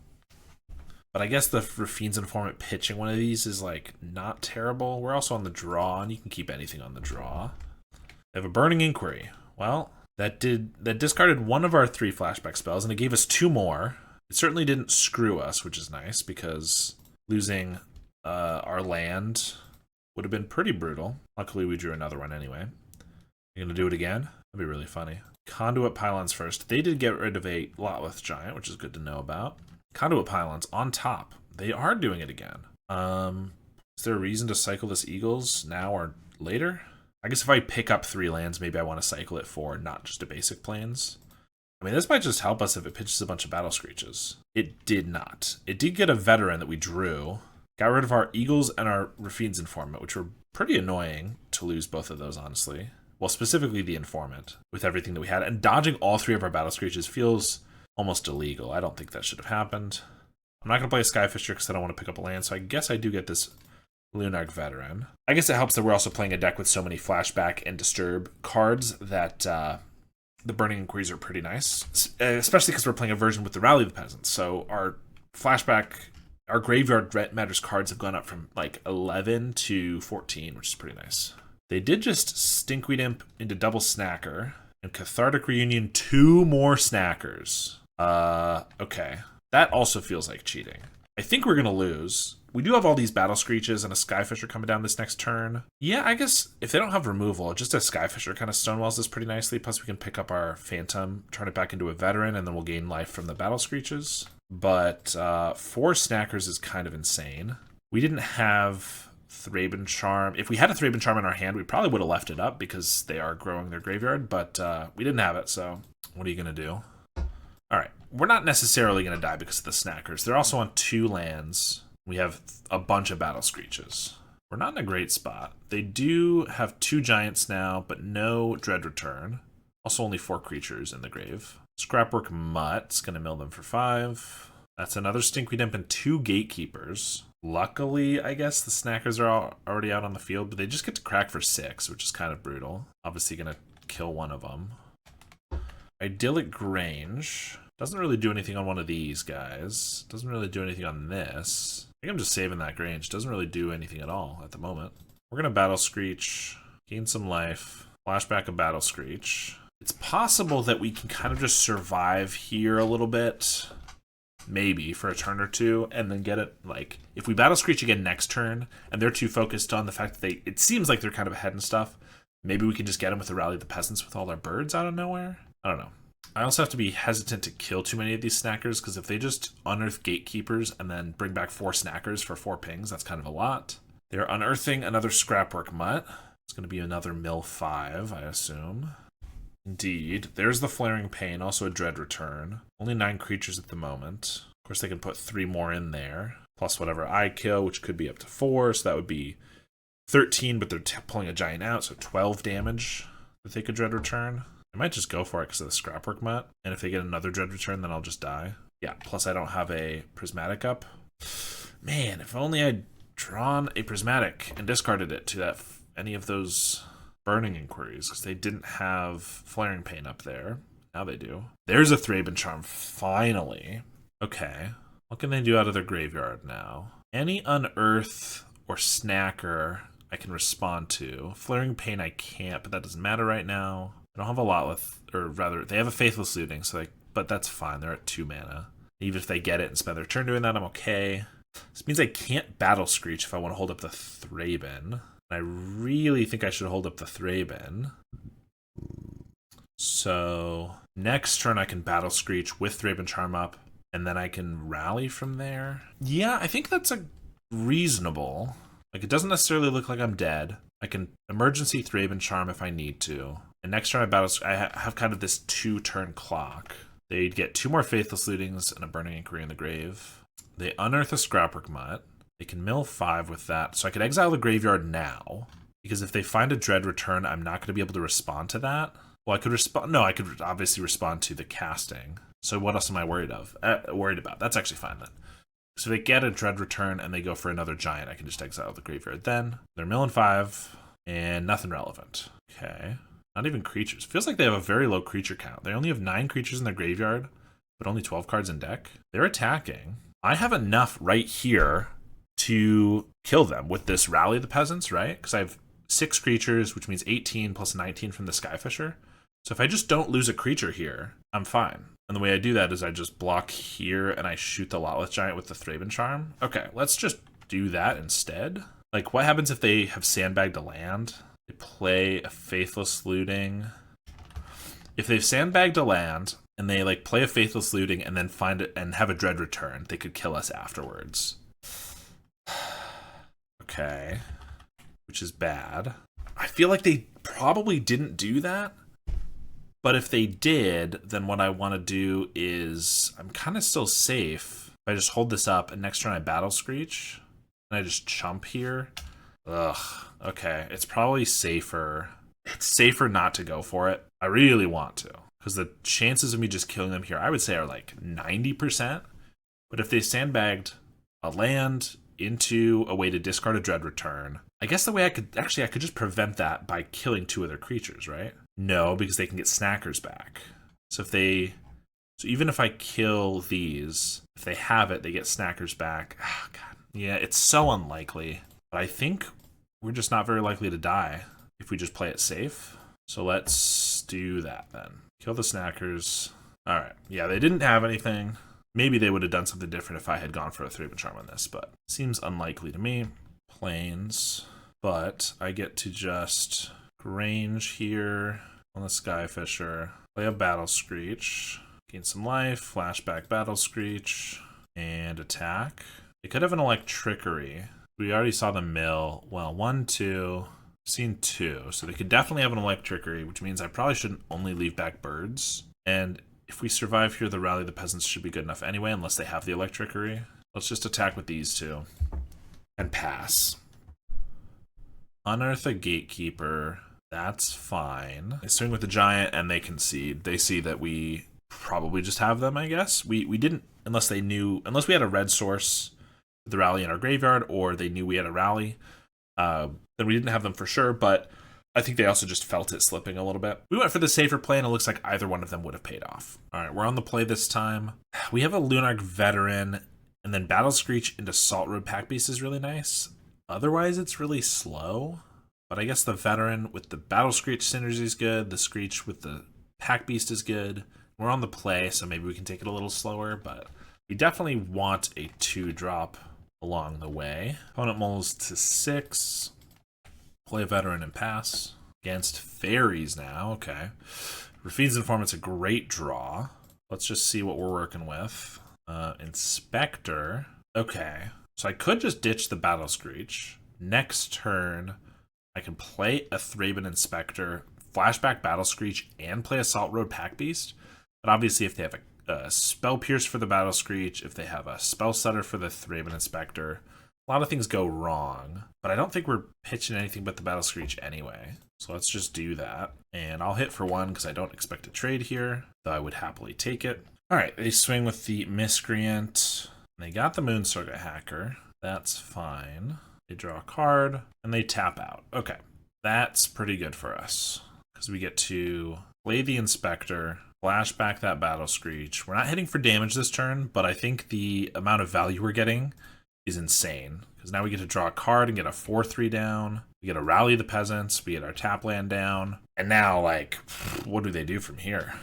but I guess the Fiend's Informant pitching one of these is like not terrible. We're also on the draw, and you can keep anything on the draw. They have a Burning Inquiry. Well. That discarded one of our 3 flashback spells, and it gave us 2 more. It certainly didn't screw us, which is nice, because losing our land would have been pretty brutal. Luckily, we drew another one anyway. You're going to do it again? That'd be really funny. Conduit Pylons first. They did get rid of a Lotleth Giant, which is good to know about. Conduit Pylons on top. They are doing it again. Is there a reason to cycle this Eagles now or later? I guess if I pick up 3 lands, maybe I want to cycle it for not just a basic plains. I mean, this might just help us if it pitches a bunch of Battle Screeches. It did not. It did get a Veteran that we drew. Got rid of our Eagles and our Fiend's Informant, which were pretty annoying to lose both of those, honestly. Well, specifically the Informant, with everything that we had. And dodging all 3 of our Battle Screeches feels almost illegal. I don't think that should have happened. I'm not going to play a Skyfisher because I don't want to pick up a land, so I guess I do get this Lunarch Veteran. I guess it helps that we're also playing a deck with so many flashback and disturb cards that the Burning Inquiries are pretty nice, especially because we're playing a version with the Rally the Peasants. So our graveyard matters cards have gone up from like 11 to 14, which is pretty nice. They did just Stinkweed Imp into double Snacker, and Cathartic Reunion 2 more Snackers. Okay. That also feels like cheating. I think we're going to lose. We do have all these Battle Screeches and a Skyfisher coming down this next turn. Yeah, I guess if they don't have removal, just a Skyfisher kind of stonewalls this pretty nicely. Plus we can pick up our Phantom, turn it back into a Veteran, and then we'll gain life from the Battle Screeches. But 4 Snackers is kind of insane. We didn't have Thraben Charm. If we had a Thraben Charm in our hand, we probably would have left it up because they are growing their graveyard, but we didn't have it, so what are you going to do? All right, we're not necessarily going to die because of the Snackers. They're also on 2 lands. We have a bunch of Battle Screeches. We're not in a great spot. They do have 2 Giants now, but no Dread Return. Also only 4 creatures in the grave. Scrapwork Mutt's going to mill them for 5. That's another Stinkweed Imp and 2 Gatekeepers. Luckily, I guess the Snackers are already out on the field, but they just get to crack for 6, which is kind of brutal. Obviously going to kill one of them. Idyllic Grange. Doesn't really do anything on one of these guys. Doesn't really do anything on this. I think I'm just saving that Grange. Doesn't really do anything at all at the moment. We're going to Battle Screech. Gain some life. Flashback a Battle Screech. It's possible that we can kind of just survive here a little bit. Maybe for a turn or 2. And then get it, like, if we Battle Screech again next turn, and they're too focused on the fact that it seems like they're kind of ahead and stuff, maybe we can just get them with the Rally the Peasants with all our birds out of nowhere? I don't know. I also have to be hesitant to kill too many of these Snackers, because if they just unearth Gatekeepers and then bring back 4 Snackers for 4 pings, that's kind of a lot. They're unearthing another Scrapwork Mutt. It's going to be another mill 5, I assume. Indeed. There's the Flaring Pain, also a Dread Return. Only 9 creatures at the moment. Of course, they can put 3 more in there, plus whatever I kill, which could be up to 4, so that would be 13, but they're pulling a Giant out, so 12 damage that they could Dread Return. I might just go for it because of the Scrapwork Mutt, and if they get another Dread Return, then I'll just die. Yeah, plus I don't have a Prismatic up. Man, if only I'd drawn a Prismatic and discarded it to that any of those Burning Inquiries, because they didn't have Flaring Pain up there. Now they do. There's a Thraben Charm, finally. Okay, what can they do out of their graveyard now? Any Unearth or Snacker I can respond to. Flaring Pain I can't, but that doesn't matter right now. I don't have a lot with, or rather, they have a Faithless Looting, so but that's fine. They're at 2 mana. Even if they get it and spend their turn doing that, I'm okay. This means I can't Battle Screech if I want to hold up the Thraben. I really think I should hold up the Thraben. So next turn I can Battle Screech with Thraben Charm up, and then I can rally from there. Yeah, I think that's a reasonable. Like, it doesn't necessarily look like I'm dead. I can emergency Thraben Charm if I need to. And next turn I have kind of this 2-turn clock. They'd get 2 more Faithless Lootings and a Burning Inquiry in the grave. They unearth a Scrapwork Mutt. They can mill 5 with that. So I could exile the graveyard now, because if they find a Dread Return, I'm not going to be able to respond to that. Well, I could respond. No, I could obviously respond to the casting. So what else am I worried about? That's actually fine then. So they get a Dread Return and they go for another Giant. I can just exile the graveyard then. They're milling 5 and nothing relevant. Okay. Not even creatures. Feels like they have a very low creature count. They only have 9 creatures in their graveyard, but only 12 cards in deck. They're attacking. I have enough right here to kill them with this Rally the Peasants, right? Because I have 6 creatures, which means 18 plus 19 from the Skyfisher. So if I just don't lose a creature here, I'm fine. And the way I do that is I just block here and I shoot the Lotless Giant with the Thraben Charm. Okay, let's just do that instead. Like, what happens if they have sandbagged a land? They play a Faithless Looting. If they've sandbagged a land and they like play a Faithless Looting and then find it and have a Dread Return, they could kill us afterwards. Okay, which is bad. I feel like they probably didn't do that. But if they did, then what I want to do is I'm kind of still safe. If I just hold this up and next turn I Battle Screech and I just chump here. Ugh. Okay, it's probably safer. It's safer not to go for it. I really want to, because the chances of me just killing them here, I would say, are like 90%. But if they sandbagged a land into a way to discard a Dread Return, I guess the way I could just prevent that by killing 2 of their creatures, right? No, because they can get Snackers back. So even if I kill these, if they have it, they get Snackers back. Oh, God. Yeah, it's so unlikely. But I think we're just not very likely to die. if we just play it safe. So let's do that then. Kill the snackers. All right. Yeah, they didn't have anything. Maybe they would have done something different if I had gone for a Thraben Charm on this, but seems unlikely to me. Plains. But I get to just range here on the Skyfisher. Play a Battle Screech. Gain some life. Flashback Battle Screech. And attack. They could have an Electrickery. We already saw the mill. Well, 1, 2. Seen 2. So they could definitely have an Electrickery, which means I probably shouldn't only leave back birds. And if we survive here, the Rally the Peasants should be good enough anyway, unless they have the Electrickery. Let's just attack with these two. And pass. Unearth a Gatekeeper. That's fine. They swing with the Giant and they concede. They see that we probably just have them, I guess. We didn't, unless we had a red source, the Rally in our graveyard, or they knew we had a Rally. Then we didn't have them for sure, but I think they also just felt it slipping a little bit. We went for the safer play, and it looks like either one of them would have paid off. All right, we're on the play this time. We have a Lunarch Veteran, and then Battle Screech into Salt Road Pack Beast is really nice. Otherwise, it's really slow. But I guess the Veteran with the Battle Screech synergy is good. The Screech with the Pack Beast is good. We're on the play, so maybe we can take it a little slower, but we definitely want a 2-drop along the way. Opponent mulls to 6. Play a Veteran and pass. Against Faeries now, okay. Rafine's Informant's a great draw. Let's just see what we're working with. Inspector. Okay, so I could just ditch the Battle Screech. Next turn, I can play a Thraben Inspector, flashback Battle Screech, and play a Salt Road Pack Beast. But obviously if they have a Spell Pierce for the Battle Screech, if they have a Spell Stutter for the Thraben Inspector, a lot of things go wrong. But I don't think we're pitching anything but the Battle Screech anyway. So let's just do that. And I'll hit for 1 because I don't expect a trade here, though I would happily take it. All right, they swing with the Miscreant. They got the Moon Circuit Hacker. That's fine. They draw a card, and they tap out. Okay, that's pretty good for us, because we get to play the Inspector, flashback that Battle Screech. We're not hitting for damage this turn, but I think the amount of value we're getting is insane, because now we get to draw a card and get a 4-3 down. We get to Rally the Peasants, we get our tap land down, and now, like, what do they do from here?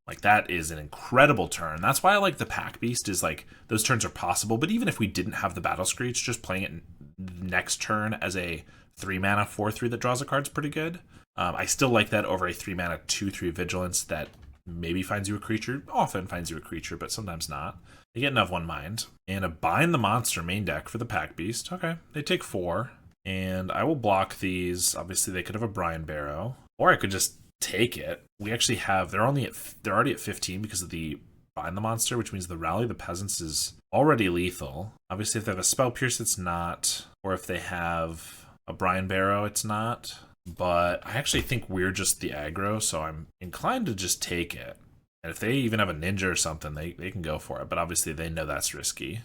Like, that is an incredible turn. That's why I like the Pack Beast, is like, those turns are possible, but even if we didn't have the Battle Screech, just playing it next turn as a 3-mana 4-3 that draws a card is pretty good. I still like that over a 3-mana 2-3 Vigilance that maybe finds you a creature, often finds you a creature, but sometimes not. They get enough one mind. And a Bind the Monster main deck for the Pack Beast. Okay, they take 4. And I will block these. Obviously, they could have a Brine Barrow. Or I could just take it. We actually have, they're already at 15 because of the Bind the Monster, which means the Rally the Peasants is already lethal. Obviously, if they have a Spell Pierce, it's not. Or if they have a Brine Barrow, it's not. But I actually think we're just the aggro, so I'm inclined to just take it. And if they even have a Ninja or something, they can go for it. But obviously, they know that's risky,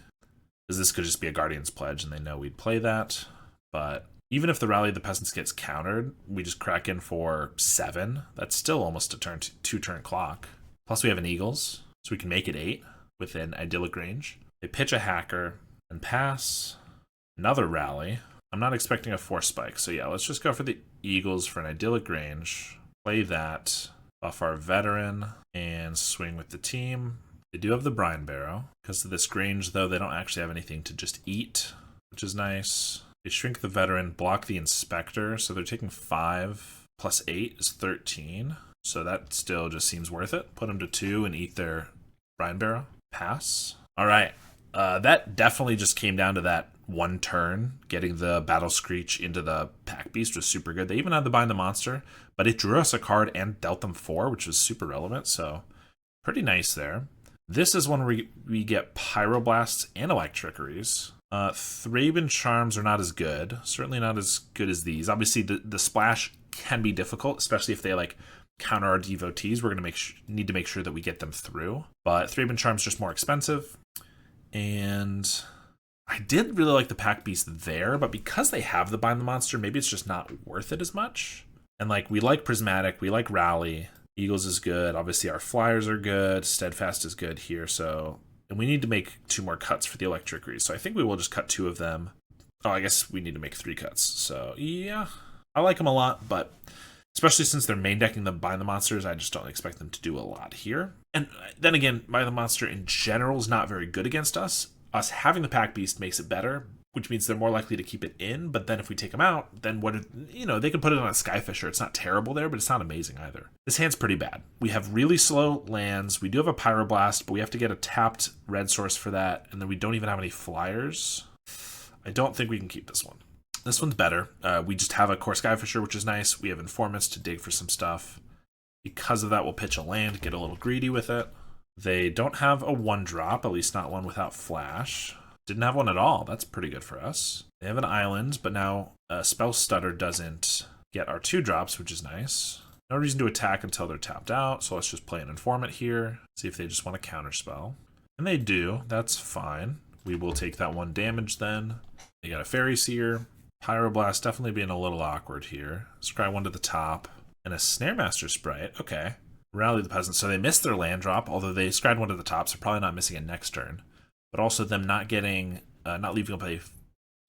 because this could just be a Guardian's Pledge, and they know we'd play that. But even if the Rally of the Peasants gets countered, we just crack in for 7. That's still almost a 2-turn clock. Plus, we have an Eagles, so we can make it 8 within idyllic range. They pitch a Hacker and pass. Another Rally. I'm not expecting a Force Spike, so yeah, let's just go for the Eagles for an idyllic range. Play that, buff our Veteran, and swing with the team. They do have the Brine Barrow. Because of this range, though, they don't actually have anything to just eat, which is nice. They shrink the Veteran, block the Inspector, so they're taking 5 plus 8 is 13. So that still just seems worth it. Put them to 2 and eat their Brine Barrow. Pass. All right. That definitely just came down to that one turn. Getting the Battle Screech into the Pack Beast was super good. They even had the Bind the Monster, but it drew us a card and dealt them 4, which was super relevant. So pretty nice there. This is when we get Pyroblasts and Electrickeries. Thraben Charms are not as good. Certainly not as good as these. Obviously, the splash can be difficult, especially if they like counter our devotees. We're going to need to make sure that we get them through. But Thraben Charm's just more expensive. And I did really like the Pack Beast there, but because they have the Bind the Monster, maybe it's just not worth it as much. And like, we like Prismatic, we like Rally. Eagles is good. Obviously, our Flyers are good. Steadfast is good here. So, and we need to make 2 more cuts for the Electrickeries. So I think we will just cut 2 of them. Oh, I guess we need to make 3 cuts. So yeah, I like them a lot, but especially since they're main decking the Bind the Monsters, I just don't expect them to do a lot here. And then again, Bind the Monster in general is not very good against us. Us having the Pack Beast makes it better, which means they're more likely to keep it in. But then if we take them out, then they can put it on a Skyfisher. It's not terrible there, but it's not amazing either. This hand's pretty bad. We have really slow lands. We do have a Pyroblast, but we have to get a tapped red source for that. And then we don't even have any flyers. I don't think we can keep this one. This one's better. We just have a core Skyfisher, which is nice. We have Informants to dig for some stuff. Because of that, we'll pitch a land, get a little greedy with it. They don't have a 1-drop, at least not one without flash. Didn't have one at all. That's pretty good for us. They have an island, but now Spell Stutter doesn't get our 2-drops, which is nice. No reason to attack until they're tapped out, so let's just play an Informant here. See if they just want to counterspell. And they do. That's fine. We will take that 1 damage then. They got a Faeries here. Pyroblast definitely being a little awkward here. Scry 1 to the top. And a Snare Master Sprite. Okay. Rally the Peasants. So they missed their land drop, although they scried 1 to the top, so probably not missing it next turn. But also them not getting, not leaving up a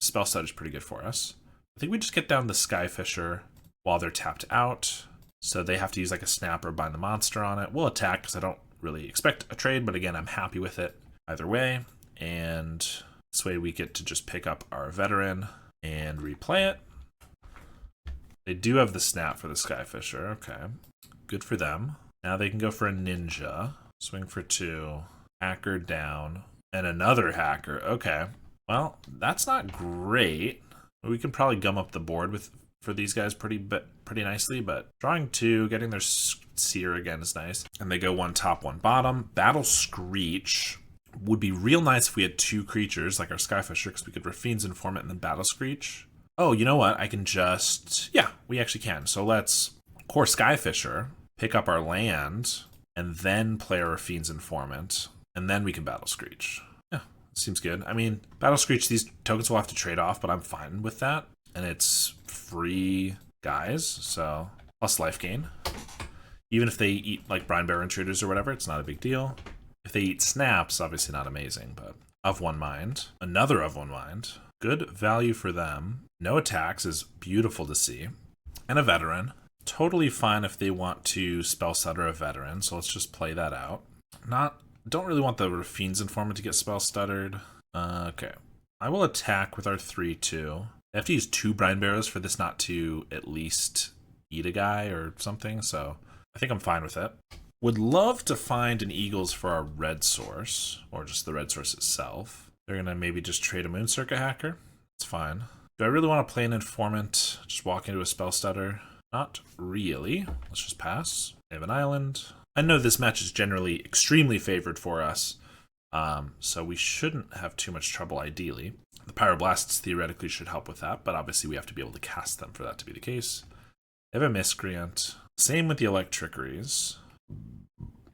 Spell Stutter is pretty good for us. I think we just get down the Skyfisher while they're tapped out. So they have to use like a Snap or Bind the Monster on it. We'll attack because I don't really expect a trade, but again, I'm happy with it either way. And this way we get to just pick up our Veteran and replay it. They do have the Snap for the Skyfisher. Okay. Good for them. Now they can go for a Ninja. Swing for 2. Hacker down. And another Hacker. Okay. Well, that's not great. We can probably gum up the board for these guys pretty nicely, but drawing 2, getting their Seer again is nice. And they go 1 top, 1 bottom. Battle Screech would be real nice if we had 2 creatures, like our Skyfisher, because we could Rafine's Informant and then Battle Screech. Oh, you know what? I can just... Yeah, we actually can. So let's core Skyfisher, pick up our land, and then play our Rafine's Informant, and then we can Battle Screech. Yeah, seems good. I mean, Battle Screech, these tokens will have to trade off, but I'm fine with that. And it's free guys, so plus life gain. Even if they eat like Brine Bear Intruders or whatever, it's not a big deal. If they eat Snaps, obviously not amazing, but of 1 mind. Another of 1 mind. Good value for them. No attacks is beautiful to see. And a Veteran. Totally fine if they want to Spell Stutter a Veteran, so let's just play that out. Don't really want the Rafine's Informant to get Spell Stuttered. Okay. I will attack with our 3/2. They have to use 2 Brine Barrows for this not to at least eat a guy or something, so I think I'm fine with it. Would love to find an Eagles for our red source, or just the red source itself. They're going to maybe just trade a Moon-Circa Hacker. It's fine. Do I really want to play an Informant? Just walk into a Spell Stutter? Not really. Let's just pass. They have an island. I know this match is generally extremely favored for us, so we shouldn't have too much trouble ideally. The Pyroblasts theoretically should help with that, but obviously we have to be able to cast them for that to be the case. They have a Miscreant. Same with the Electrickeries.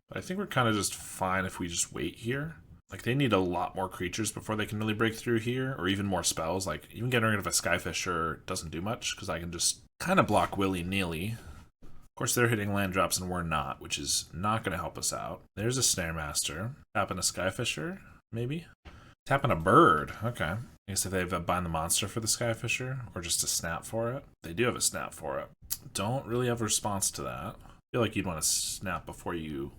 But I think we're kind of just fine if we just wait here. Like, they need a lot more creatures before they can really break through here, or even more spells. Like, even getting rid of a Skyfisher doesn't do much, because I can just kind of block willy-nilly. Of course, they're hitting land drops and we're not, which is not going to help us out. There's a Snare Master. Tapping a Skyfisher, maybe? Tapping a bird. Okay. I guess if they have a Bind the Monster for the Skyfisher, or just a Snap for it. They do have a Snap for it. Don't really have a response to that. I feel like you'd want to Snap before you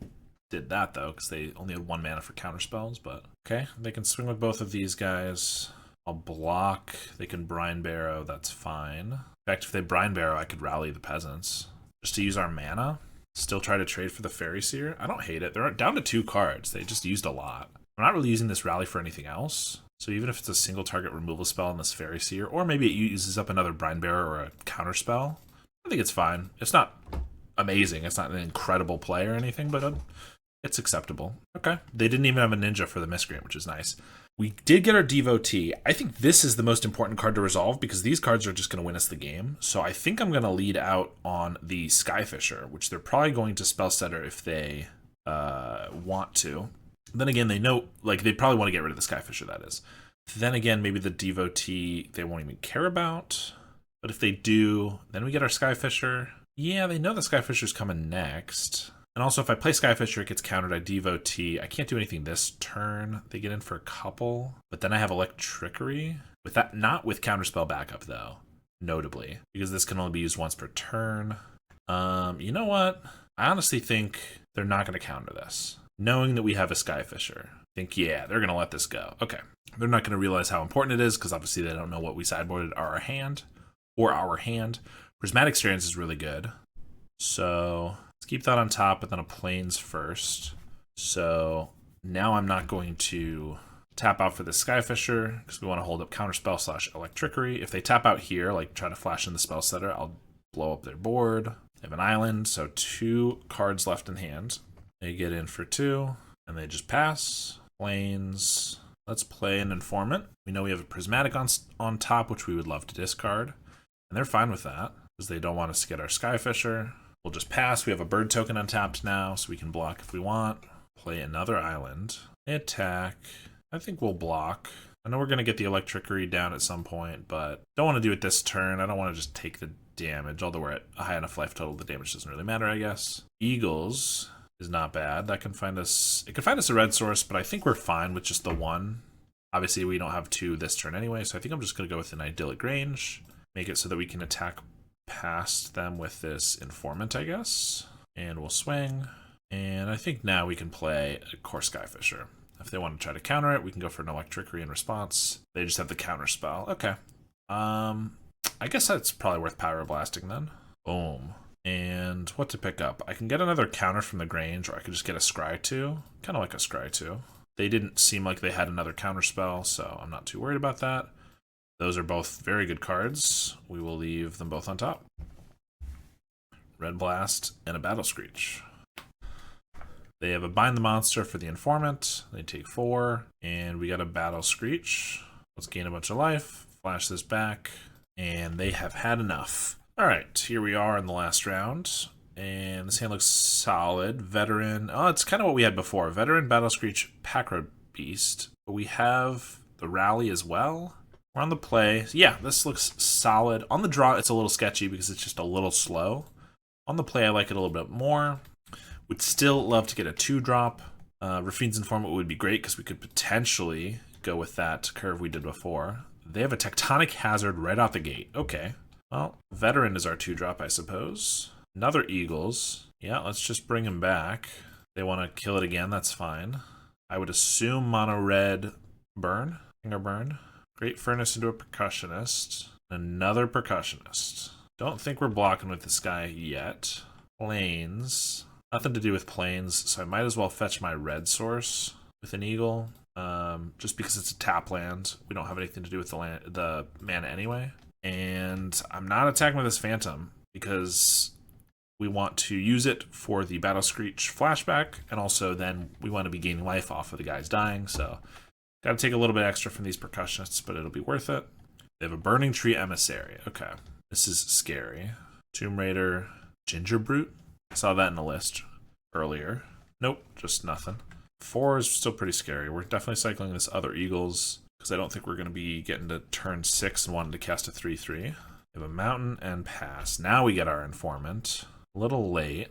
did that, though, because they only had 1 mana for counter spells, but okay. They can swing with both of these guys. I'll block. They can Brine Barrow. That's fine. In fact, if they Brine Barrow, I could Rally the Peasants. Just to use our mana. Still try to trade for the Fairy Seer. I don't hate it. They're down to 2 cards. They just used a lot. I'm not really using this Rally for anything else. So even if it's a single target removal spell on this Fairy Seer, or maybe it uses up another Brine Barrow or a counter spell, I think it's fine. It's not amazing. It's not an incredible play or anything, but it's acceptable. Okay. They didn't even have a Ninja for the Miscreant, which is nice. We did get our Devotee. I think this is the most important card to resolve because these cards are just going to win us the game. So I think I'm going to lead out on the Skyfisher, which they're probably going to Spell Stutter if they want to. Then again, they know, like, they probably want to get rid of the Skyfisher, that is. Then again, maybe the Devotee they won't even care about. But if they do, then we get our Skyfisher. Yeah, they know the Skyfisher's coming next. And also, if I play Skyfisher, it gets countered. I Devotee. I can't do anything this turn. They get in for a couple. But then I have Electrickery. With that, not with Counterspell backup, though. notably, because this can only be used once per turn. You know what? I honestly think they're not going to counter this. Knowing that we have a Skyfisher, I think, yeah, they're going to let this go. Okay. They're not going to realize how important it is, because obviously they don't know what we sideboarded our hand. Prismatic Strands is really good. So let's keep that on top, but then a Plains first. So now I'm not going to tap out for the Skyfisher, because we want to hold up Counterspell / Electrickery. If they tap out here, like try to flash in the Spell Setter, I'll blow up their board. They have an island, so 2 cards left in hand. They get in for 2, and they just pass. Plains. Let's play an Informant. We know we have a Prismatic on top, which we would love to discard. And they're fine with that, because they don't want us to get our Skyfisher. We'll just pass. We have a bird token untapped now, so we can block if we want. Play another island. They attack. I think we'll block. I know we're going to get the Electrickery down at some point, but don't want to do it this turn. I don't want to just take the damage, although we're at a high enough life total, the damage doesn't really matter, I guess. Eagles is not bad. That can find us... It can find us a red source, but I think we're fine with just the 1. Obviously, we don't have 2 this turn anyway, so I think I'm just going to go with an Idyllic Range. Make it so that we can attack past them with this Informant, I guess. And we'll swing. And I think now we can play a Core Skyfisher. If they want to try to counter it, we can go for an Electrickery in response. They just have the counter spell. Okay. I guess that's probably worth Pyroblasting then. Boom. And what to pick up? I can get another counter from the Grange, or I could just get a Scry 2. Kind of like a Scry 2. They didn't seem like they had another counter spell, so I'm not too worried about that. Those are both very good cards. We will leave them both on top. Red Blast and a Battle Screech. They have a Bind the Monster for the Informant. They take 4, and we got a Battle Screech. Let's gain a bunch of life, flash this back, and they have had enough. All right, here we are in the last round, and this hand looks solid. Veteran, oh, it's kind of what we had before. Veteran, Battle Screech, Packroad Beast, but we have the Rally as well. We're on the play. Yeah, this looks solid. On the draw, it's a little sketchy because it's just a little slow. On the play, I like it a little bit more. Would still love to get a 2-drop. Rafine's Informant would be great because we could potentially go with that curve we did before. They have a Tectonic Hazard right out the gate. Okay. Well, Veteran is our 2-drop, I suppose. Another Eagles. Yeah, let's just bring him back. They want to kill it again, that's fine. I would assume mono red burn. Burn. Great Furnace into a Percussionist. Another Percussionist. Don't think we're blocking with this guy yet. Plains. Nothing to do with Plains, so I might as well fetch my red source with an Eagle. Just because it's a tap land. We don't have anything to do with the mana anyway. And I'm not attacking with this Phantom because we want to use it for the Battle Screech flashback, and also then we want to be gaining life off of the guys dying, so got to take a little bit extra from these Percussionists, but it'll be worth it. They have a Burning Tree Emissary. Okay, this is scary. Tomb Raider, Ginger Brute. Saw that in the list earlier. Nope, just nothing. 4 is still pretty scary. We're definitely cycling this other Eagles because I don't think we're going to be getting to turn 6 and wanting to cast a 3/3. We have a Mountain and pass. Now we get our Informant. A little late.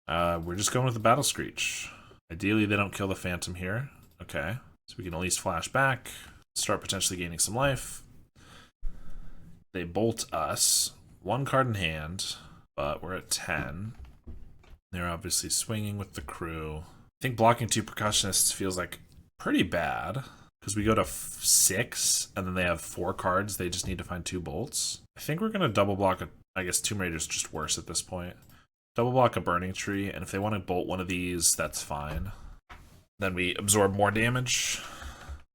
We're just going with the Battle Screech. Ideally, they don't kill the Phantom here. Okay, so we can at least flash back, start potentially gaining some life. They bolt us. 1 card in hand, but we're at 10. They're obviously swinging with the crew. I think blocking 2 Percussionists feels like pretty bad because we go to 6 and then they have 4 cards. They just need to find 2 bolts. I think we're going to double block I guess Tomb Raider's just worse at this point. Double block a Burning Tree, and if they want to bolt one of these, that's fine. Then we absorb more damage.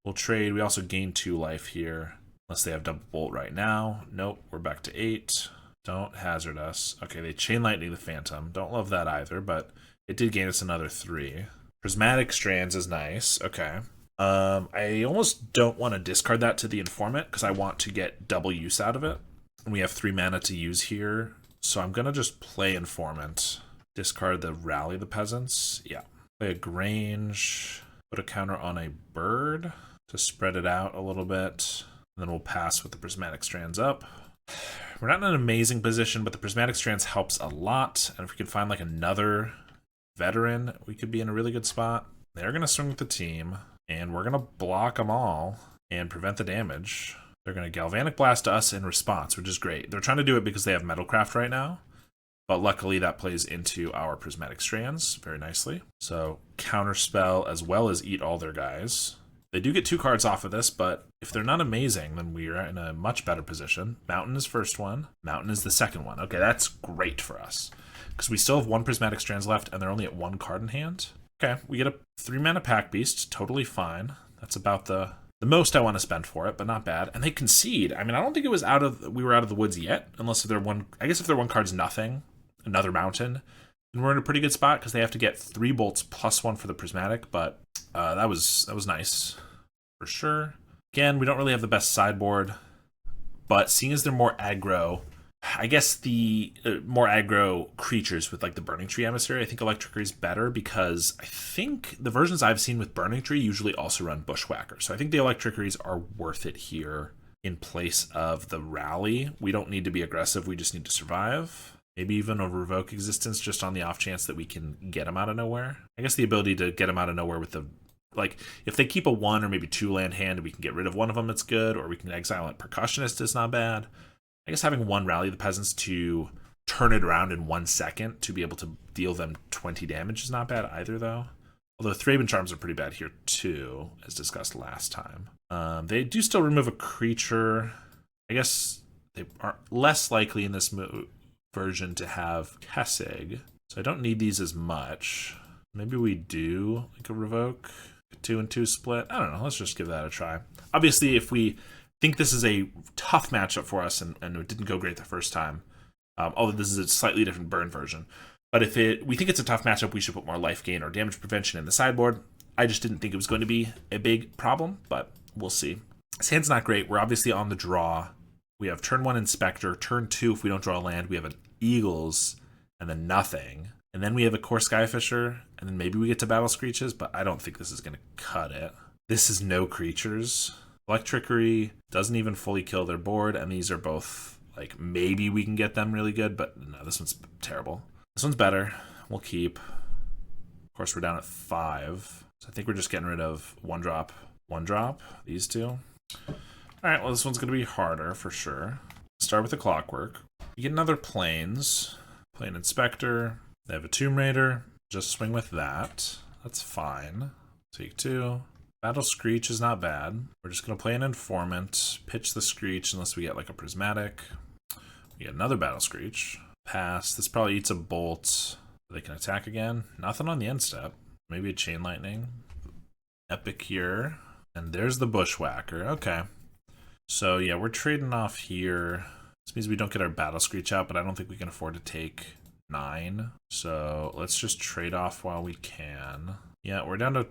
We'll trade. We also gain 2 life here, unless they have double bolt right now. Nope, we're back to 8. Don't hazard us. Okay, they Chain Lightning the Phantom. Don't love that either, but it did gain us another 3. Prismatic Strands is nice. Okay. I almost don't want to discard that to the Informant because I want to get double use out of it. And we have 3 mana to use here, so I'm going to just play Informant. Discard the Rally the Peasants. Yeah. Play a Grange. Put a counter on a bird to spread it out a little bit. And then we'll pass with the Prismatic Strands up. We're not in an amazing position, but the Prismatic Strands helps a lot. And if we can find like another veteran, we could be in a really good spot. They're going to swing with the team, and we're going to block them all and prevent the damage. They're going to Galvanic Blast us in response, which is great. They're trying to do it because they have Metalcraft right now, but luckily that plays into our Prismatic Strands very nicely. So Counterspell as well as eat all their guys. They do get 2 cards off of this, but if they're not amazing, then we are in a much better position. Mountain is first one. Mountain is the second one. Okay, that's great for us, because we still have 1 Prismatic Strands left, and they're only at 1 card in hand. Okay, we get a 3-mana Pack Beast. Totally fine. That's about the most I want to spend for it, but not bad. And they concede. I mean, I don't think it was we were out of the woods yet, unless if they're one. I guess if their 1 card's nothing, another mountain, then we're in a pretty good spot because they have to get 3 bolts plus 1 for the Prismatic. But that was nice for sure. Again, we don't really have the best sideboard, but seeing as they're more aggro, I guess the more aggro creatures with like the Burning Tree Emissary, I think Electrickery is better, because I think the versions I've seen with Burning Tree usually also run Bushwhacker. So I think the Electrickeries are worth it here in place of the Rally. We don't need to be aggressive, we just need to survive. Maybe even a Revoke Existence just on the off chance that we can get them out of nowhere. I guess the ability to get them out of nowhere with the, like, if they keep a 1 or maybe 2 land hand and we can get rid of one of them, it's good, or we can exile it. Percussionist is not bad. I guess having 1 Rally the Peasants to turn it around in 1 second to be able to deal them 20 damage is not bad either, though. Although Thraben Charms are pretty bad here, too, as discussed last time. They do still remove a creature. I guess they are less likely in this version to have Kessig, so I don't need these as much. Maybe we do, like a Revoke, a 2 and 2 split. I don't know, let's just give that a try. Obviously, if we think this is a tough matchup for us and it didn't go great the first time, although this is a slightly different burn version, but if we think it's a tough matchup, we should put more life gain or damage prevention in the sideboard. I just didn't think it was going to be a big problem, but we'll see. This hand's not great. We're obviously on the draw. We have turn 1 Inspector, turn 2 if we don't draw a land, we have an Eagles, and then nothing. And then we have a Core Skyfisher, and then maybe we get to Battle Screeches, but I don't think this is going to cut it. This is no creatures. Electrickery doesn't even fully kill their board, and these are both, like, maybe we can get them really good, but no, this one's terrible. This one's better. We'll keep. Of course, we're down at 5, so I think we're just getting rid of 1-drop, 1-drop, these 2. Alright, well, this one's going to be harder for sure. Start with the Clockwork. You get another Plains. Plane Inspector. They have a Tomb Raider. Just swing with that. That's fine. Take 2. Battle Screech is not bad. We're just going to play an Informant, pitch the Screech unless we get like a Prismatic. We get another Battle Screech. Pass. This probably eats a Bolt. They can attack again. Nothing on the end step. Maybe a Chain Lightning. Epicure. And there's the Bushwhacker. Okay. So yeah, we're trading off here. This means we don't get our Battle Screech out, but I don't think we can afford to take 9. So let's just trade off while we can. Yeah, we're down to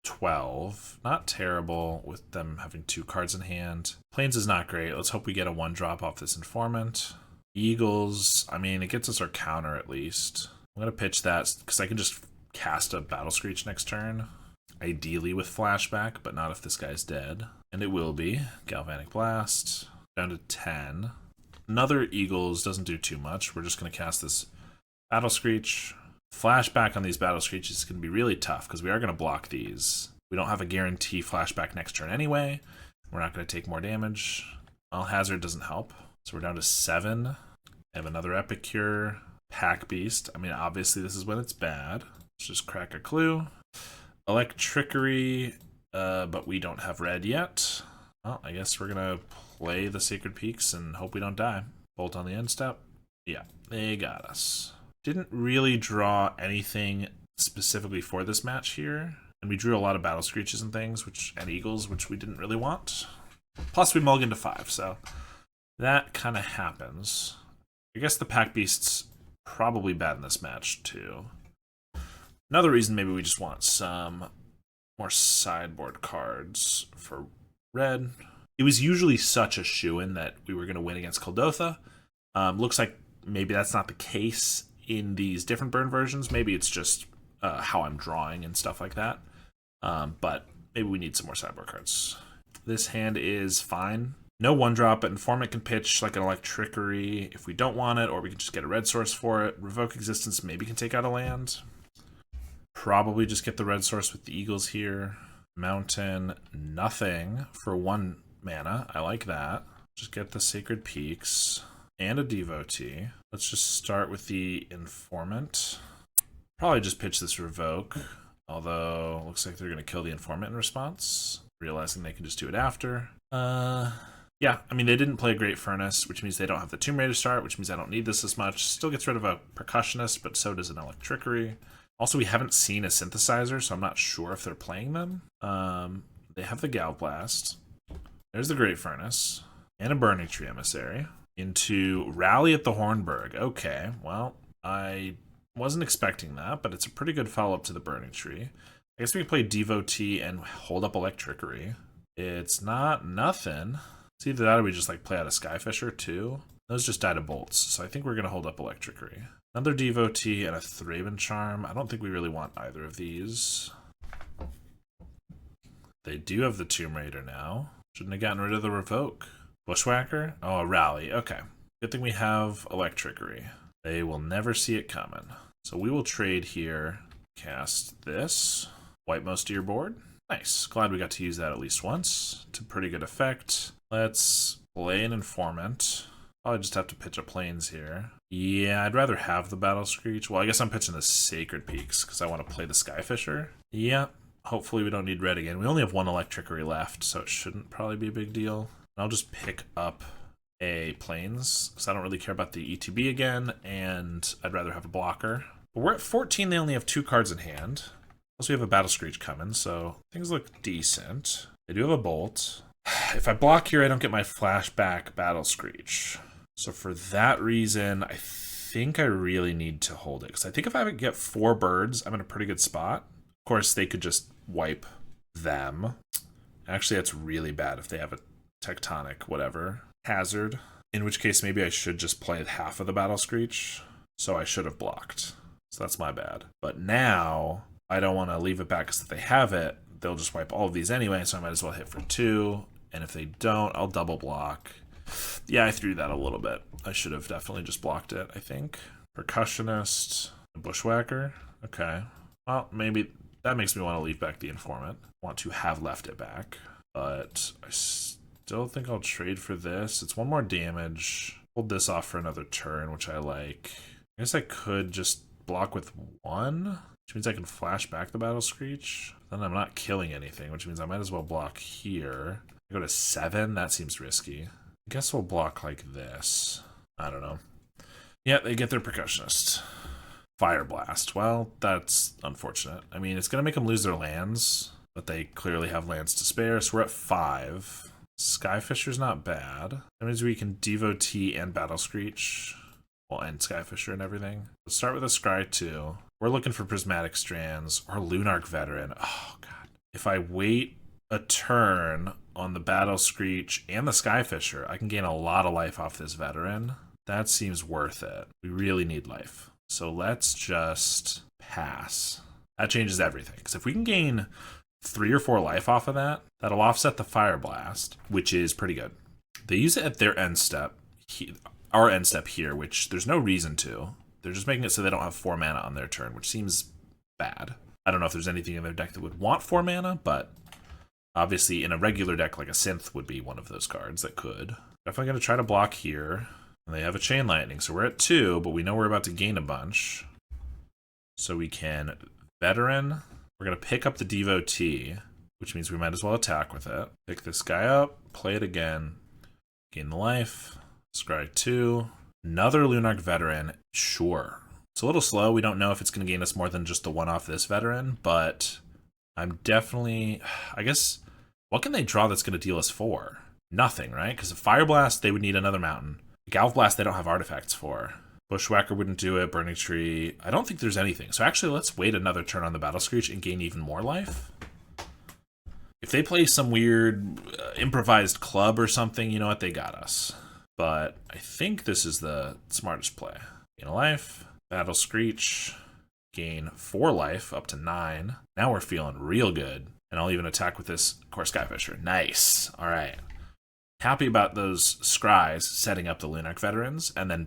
12. Not terrible with them having 2 cards in hand. Plains is not great. Let's hope we get a 1-drop off this Informant. Eagles, I mean, it gets us our counter at least. I'm going to pitch that because I can just cast a Battle Screech next turn. Ideally with Flashback, but not if this guy's dead. And it will be. Galvanic Blast. Down to 10. Another Eagles doesn't do too much. We're just going to cast this Battle Screech. Flashback on these Battle Screeches is going to be really tough because we are going to block these. We don't have a guarantee Flashback next turn anyway. We're not going to take more damage. Well, Hazard doesn't help. So we're down to 7. I have another Epicure. Pack Beast. I mean, obviously this is when it's bad. Let's just crack a clue. Electrickery, but we don't have red yet. Well, I guess we're going to play the Sacred Peaks and hope we don't die. Bolt on the end step. Yeah, they got us. Didn't really draw anything specifically for this match here. And we drew a lot of Battle Screeches and things, and Eagles, which we didn't really want. Plus we mulliganed to 5, so that kind of happens. I guess the Pack Beast's probably bad in this match, too. Another reason maybe we just want some more sideboard cards for red. It was usually such a shoo-in that we were going to win against Kuldotha. Looks like maybe that's not the case in these different burn versions. Maybe it's just how I'm drawing and stuff like that. But maybe we need some more sideboard cards. This hand is fine. No 1-drop, but Informant can pitch like an Electrickery if we don't want it, or we can just get a red source for it. Revoke Existence maybe can take out a land. Probably just get the red source with the Eagles here. Mountain, nothing for 1 mana. I like that. Just get the Sacred Peaks and a Devotee. Let's just start with the Informant. Probably just pitch this Revoke, although looks like they're going to kill the Informant in response, realizing they can just do it after. Yeah, I mean, they didn't play a Great Furnace, which means they don't have the Tomb Raider start, which means I don't need this as much. Still gets rid of a Percussionist, but so does an Electrickery. Also, we haven't seen a Synthesizer, so I'm not sure if they're playing them. They have the Galblast. There's the Great Furnace. And a Burning Tree Emissary. Into Rally at the Hornburg. Okay, well, I wasn't expecting that, but it's a pretty good follow-up to the Burning Tree. I guess we can play Devotee and hold up Electrickery. It's not nothing. It's either that or we just like play out a Skyfisher too. Those just died of bolts, so I think we're going to hold up Electrickery. Another Devotee and a Thraben Charm. I don't think we really want either of these. They do have the Tomb Raider now. Shouldn't have gotten rid of the Revoke. Bushwhacker? Oh, a Rally. Okay. Good thing we have Electrickery. They will never see it coming. So we will trade here. Cast this. Wipe most of your board. Nice. Glad we got to use that at least once. To pretty good effect. Let's play an Informant. Probably just have to pitch a Plains here. Yeah, I'd rather have the Battle Screech. Well, I guess I'm pitching the Sacred Peaks because I want to play the Skyfisher. Yeah, hopefully we don't need red again. We only have one Electrickery left, so it shouldn't probably be a big deal. I'll just pick up a Plains because I don't really care about the ETB again, and I'd rather have a blocker. But we're at 14, they only have 2 cards in hand. Plus we have a Battle Screech coming, so things look decent. They do have a Bolt. If I block here, I don't get my flashback Battle Screech. So for that reason, I think I really need to hold it. Because I think if I get 4 birds, I'm in a pretty good spot. Of course, they could just wipe them. Actually, that's really bad if they have a Tectonic whatever hazard. In which case, maybe I should just play half of the Battle Screech. So I should have blocked. So that's my bad. But now, I don't want to leave it back because if they have it, they'll just wipe all of these anyway. So I might as well hit for 2. And if they don't, I'll double block. Yeah, I threw that a little bit. I should have definitely just blocked it, I think. Percussionist, Bushwhacker. Okay. Well, maybe that makes me want to leave back the Informant. Want to have left it back. But I still think I'll trade for this. It's 1 more damage. Hold this off for another turn, which I like. I guess I could just block with 1, which means I can flash back the Battle Screech. Then I'm not killing anything, which means I might as well block here. I go to 7. That seems risky. I guess we'll block like this. I don't know. Yeah, they get their Percussionist. Fire Blast. Well, that's unfortunate. I mean, it's going to make them lose their lands, but they clearly have lands to spare, so we're at 5. Skyfisher's not bad. That means we can Devotee and Battle Screech. Well, and Skyfisher and everything. Let's start with a Scry 2. We're looking for Prismatic Strands or Lunarch Veteran. Oh, God. If I wait a turn on the Battle Screech and the Skyfisher, I can gain a lot of life off this Veteran. That seems worth it. We really need life. So let's just pass. That changes everything. Because if we can gain 3 or 4 life off of that, that'll offset the Fire Blast, which is pretty good. They use it at their end step, our end step here, which there's no reason to. They're just making it so they don't have 4 mana on their turn, which seems bad. I don't know if there's anything in their deck that would want 4 mana, but obviously in a regular deck like a Synth would be one of those cards that could. Definitely going to try to block here. And they have a Chain Lightning, so we're at 2, but we know we're about to gain a bunch. So we can Veteran. We're going to pick up the Devotee, which means we might as well attack with it. Pick this guy up, play it again, gain the life, scry 2. Another Lunarch Veteran, sure. It's a little slow. We don't know if it's going to gain us more than just the one off this Veteran, but I'm definitely, I guess, what can they draw that's going to deal us 4? Nothing, right? Because Fire Blast, they would need another mountain. Galv Blast, they don't have artifacts for. Bushwhacker wouldn't do it. Burning Tree, I don't think there's anything. So actually, let's wait another turn on the Battle Screech and gain even more life. If they play some weird improvised club or something, you know what? They got us. But I think this is the smartest play. Gain a life, Battle Screech, gain 4 life up to 9. Now we're feeling real good. And I'll even attack with this Core Skyfisher. Nice. All right. Happy about those scries setting up the Lunarch Veterans and then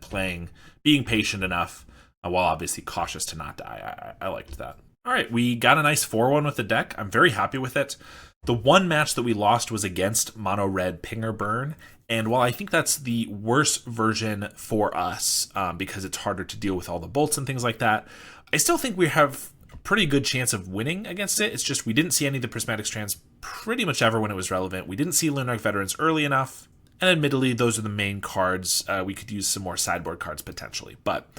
being patient enough while obviously cautious to not die. I liked that. All right, we got a nice 4-1 with the deck. I'm very happy with it. The one match that we lost was against Mono Red Pinger Burn, and while I think that's the worst version for us because it's harder to deal with all the bolts and things like that, I still think we have a pretty good chance of winning against it. It's just we didn't see any of the Prismatic Strands pretty much ever when it was relevant. We didn't see Lunarch Veterans early enough, and admittedly, those are the main cards. We could use some more sideboard cards potentially, but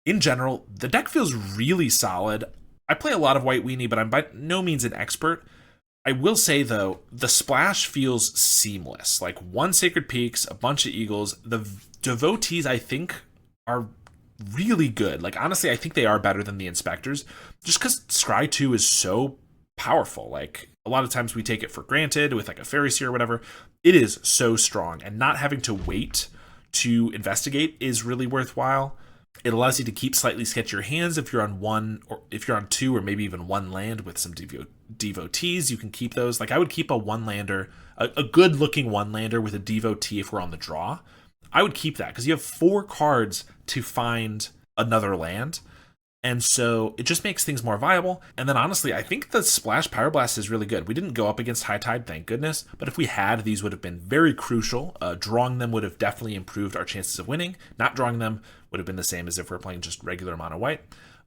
in general, the deck feels really solid. I play a lot of White Weenie, but I'm by no means an expert. I will say, though, the splash feels seamless. Like, one Sacred Peaks, a bunch of Eagles. The Devotees, I think, are really good. Like, honestly, I think they are better than the Inspectors, just because Scry 2 is so powerful. Like, a lot of times we take it for granted with, like, a Faeries or whatever. It is so strong, and not having to wait to investigate is really worthwhile. It allows you to keep slightly sketchier hands if you're on one, or if you're on two, or maybe even one land with some Devotees. You can keep those. Like, I would keep a one-lander, a good-looking one-lander with a Devotee if we're on the draw. I would keep that, because you have 4 cards to find another land, and so it just makes things more viable. And then, honestly, I think the Splash Pyroblast is really good. We didn't go up against High Tide, thank goodness, but if we had, these would have been very crucial. Drawing them would have definitely improved our chances of winning. Not drawing them would have been the same as if we're playing just regular mono white.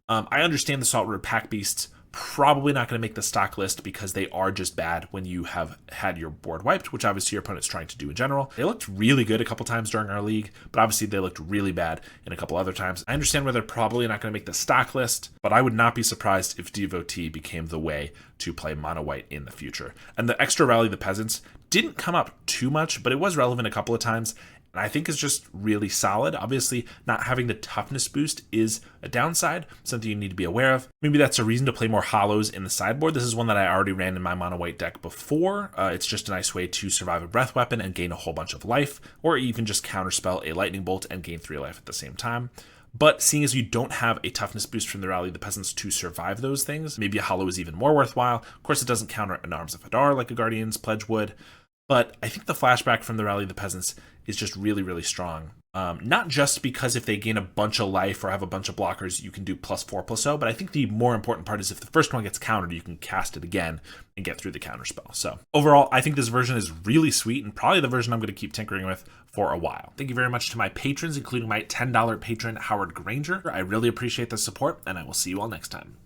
I understand the Saltwater Pack Beasts probably not going to make the stock list because they are just bad when you have had your board wiped, which obviously your opponent's trying to do in general. They looked really good a couple times during our league, but obviously they looked really bad in a couple other times. I understand where they're probably not going to make the stock list, but I would not be surprised if Devotee became the way to play mono white in the future. And the extra Rally the Peasants didn't come up too much, but it was relevant a couple of times, and I think is just really solid. Obviously, not having the toughness boost is a downside, something you need to be aware of. Maybe that's a reason to play more hollows in the sideboard. This is one that I already ran in my mono white deck before. It's just a nice way to survive a breath weapon and gain a whole bunch of life, or even just counterspell a lightning bolt and gain 3 life at the same time. But seeing as you don't have a toughness boost from the Rally the Peasants to survive those things, maybe a hollow is even more worthwhile. Of course, it doesn't counter an Arms of Hadar like a Guardian's Pledge would, but I think the flashback from the Rally the Peasants is just really, really strong. Not just because if they gain a bunch of life or have a bunch of blockers, you can do +4/+0, but I think the more important part is if the first one gets countered, you can cast it again and get through the counterspell. So overall, I think this version is really sweet and probably the version I'm going to keep tinkering with for a while. Thank you very much to my patrons, including my $10 patron, Howard Granger. I really appreciate the support, and I will see you all next time.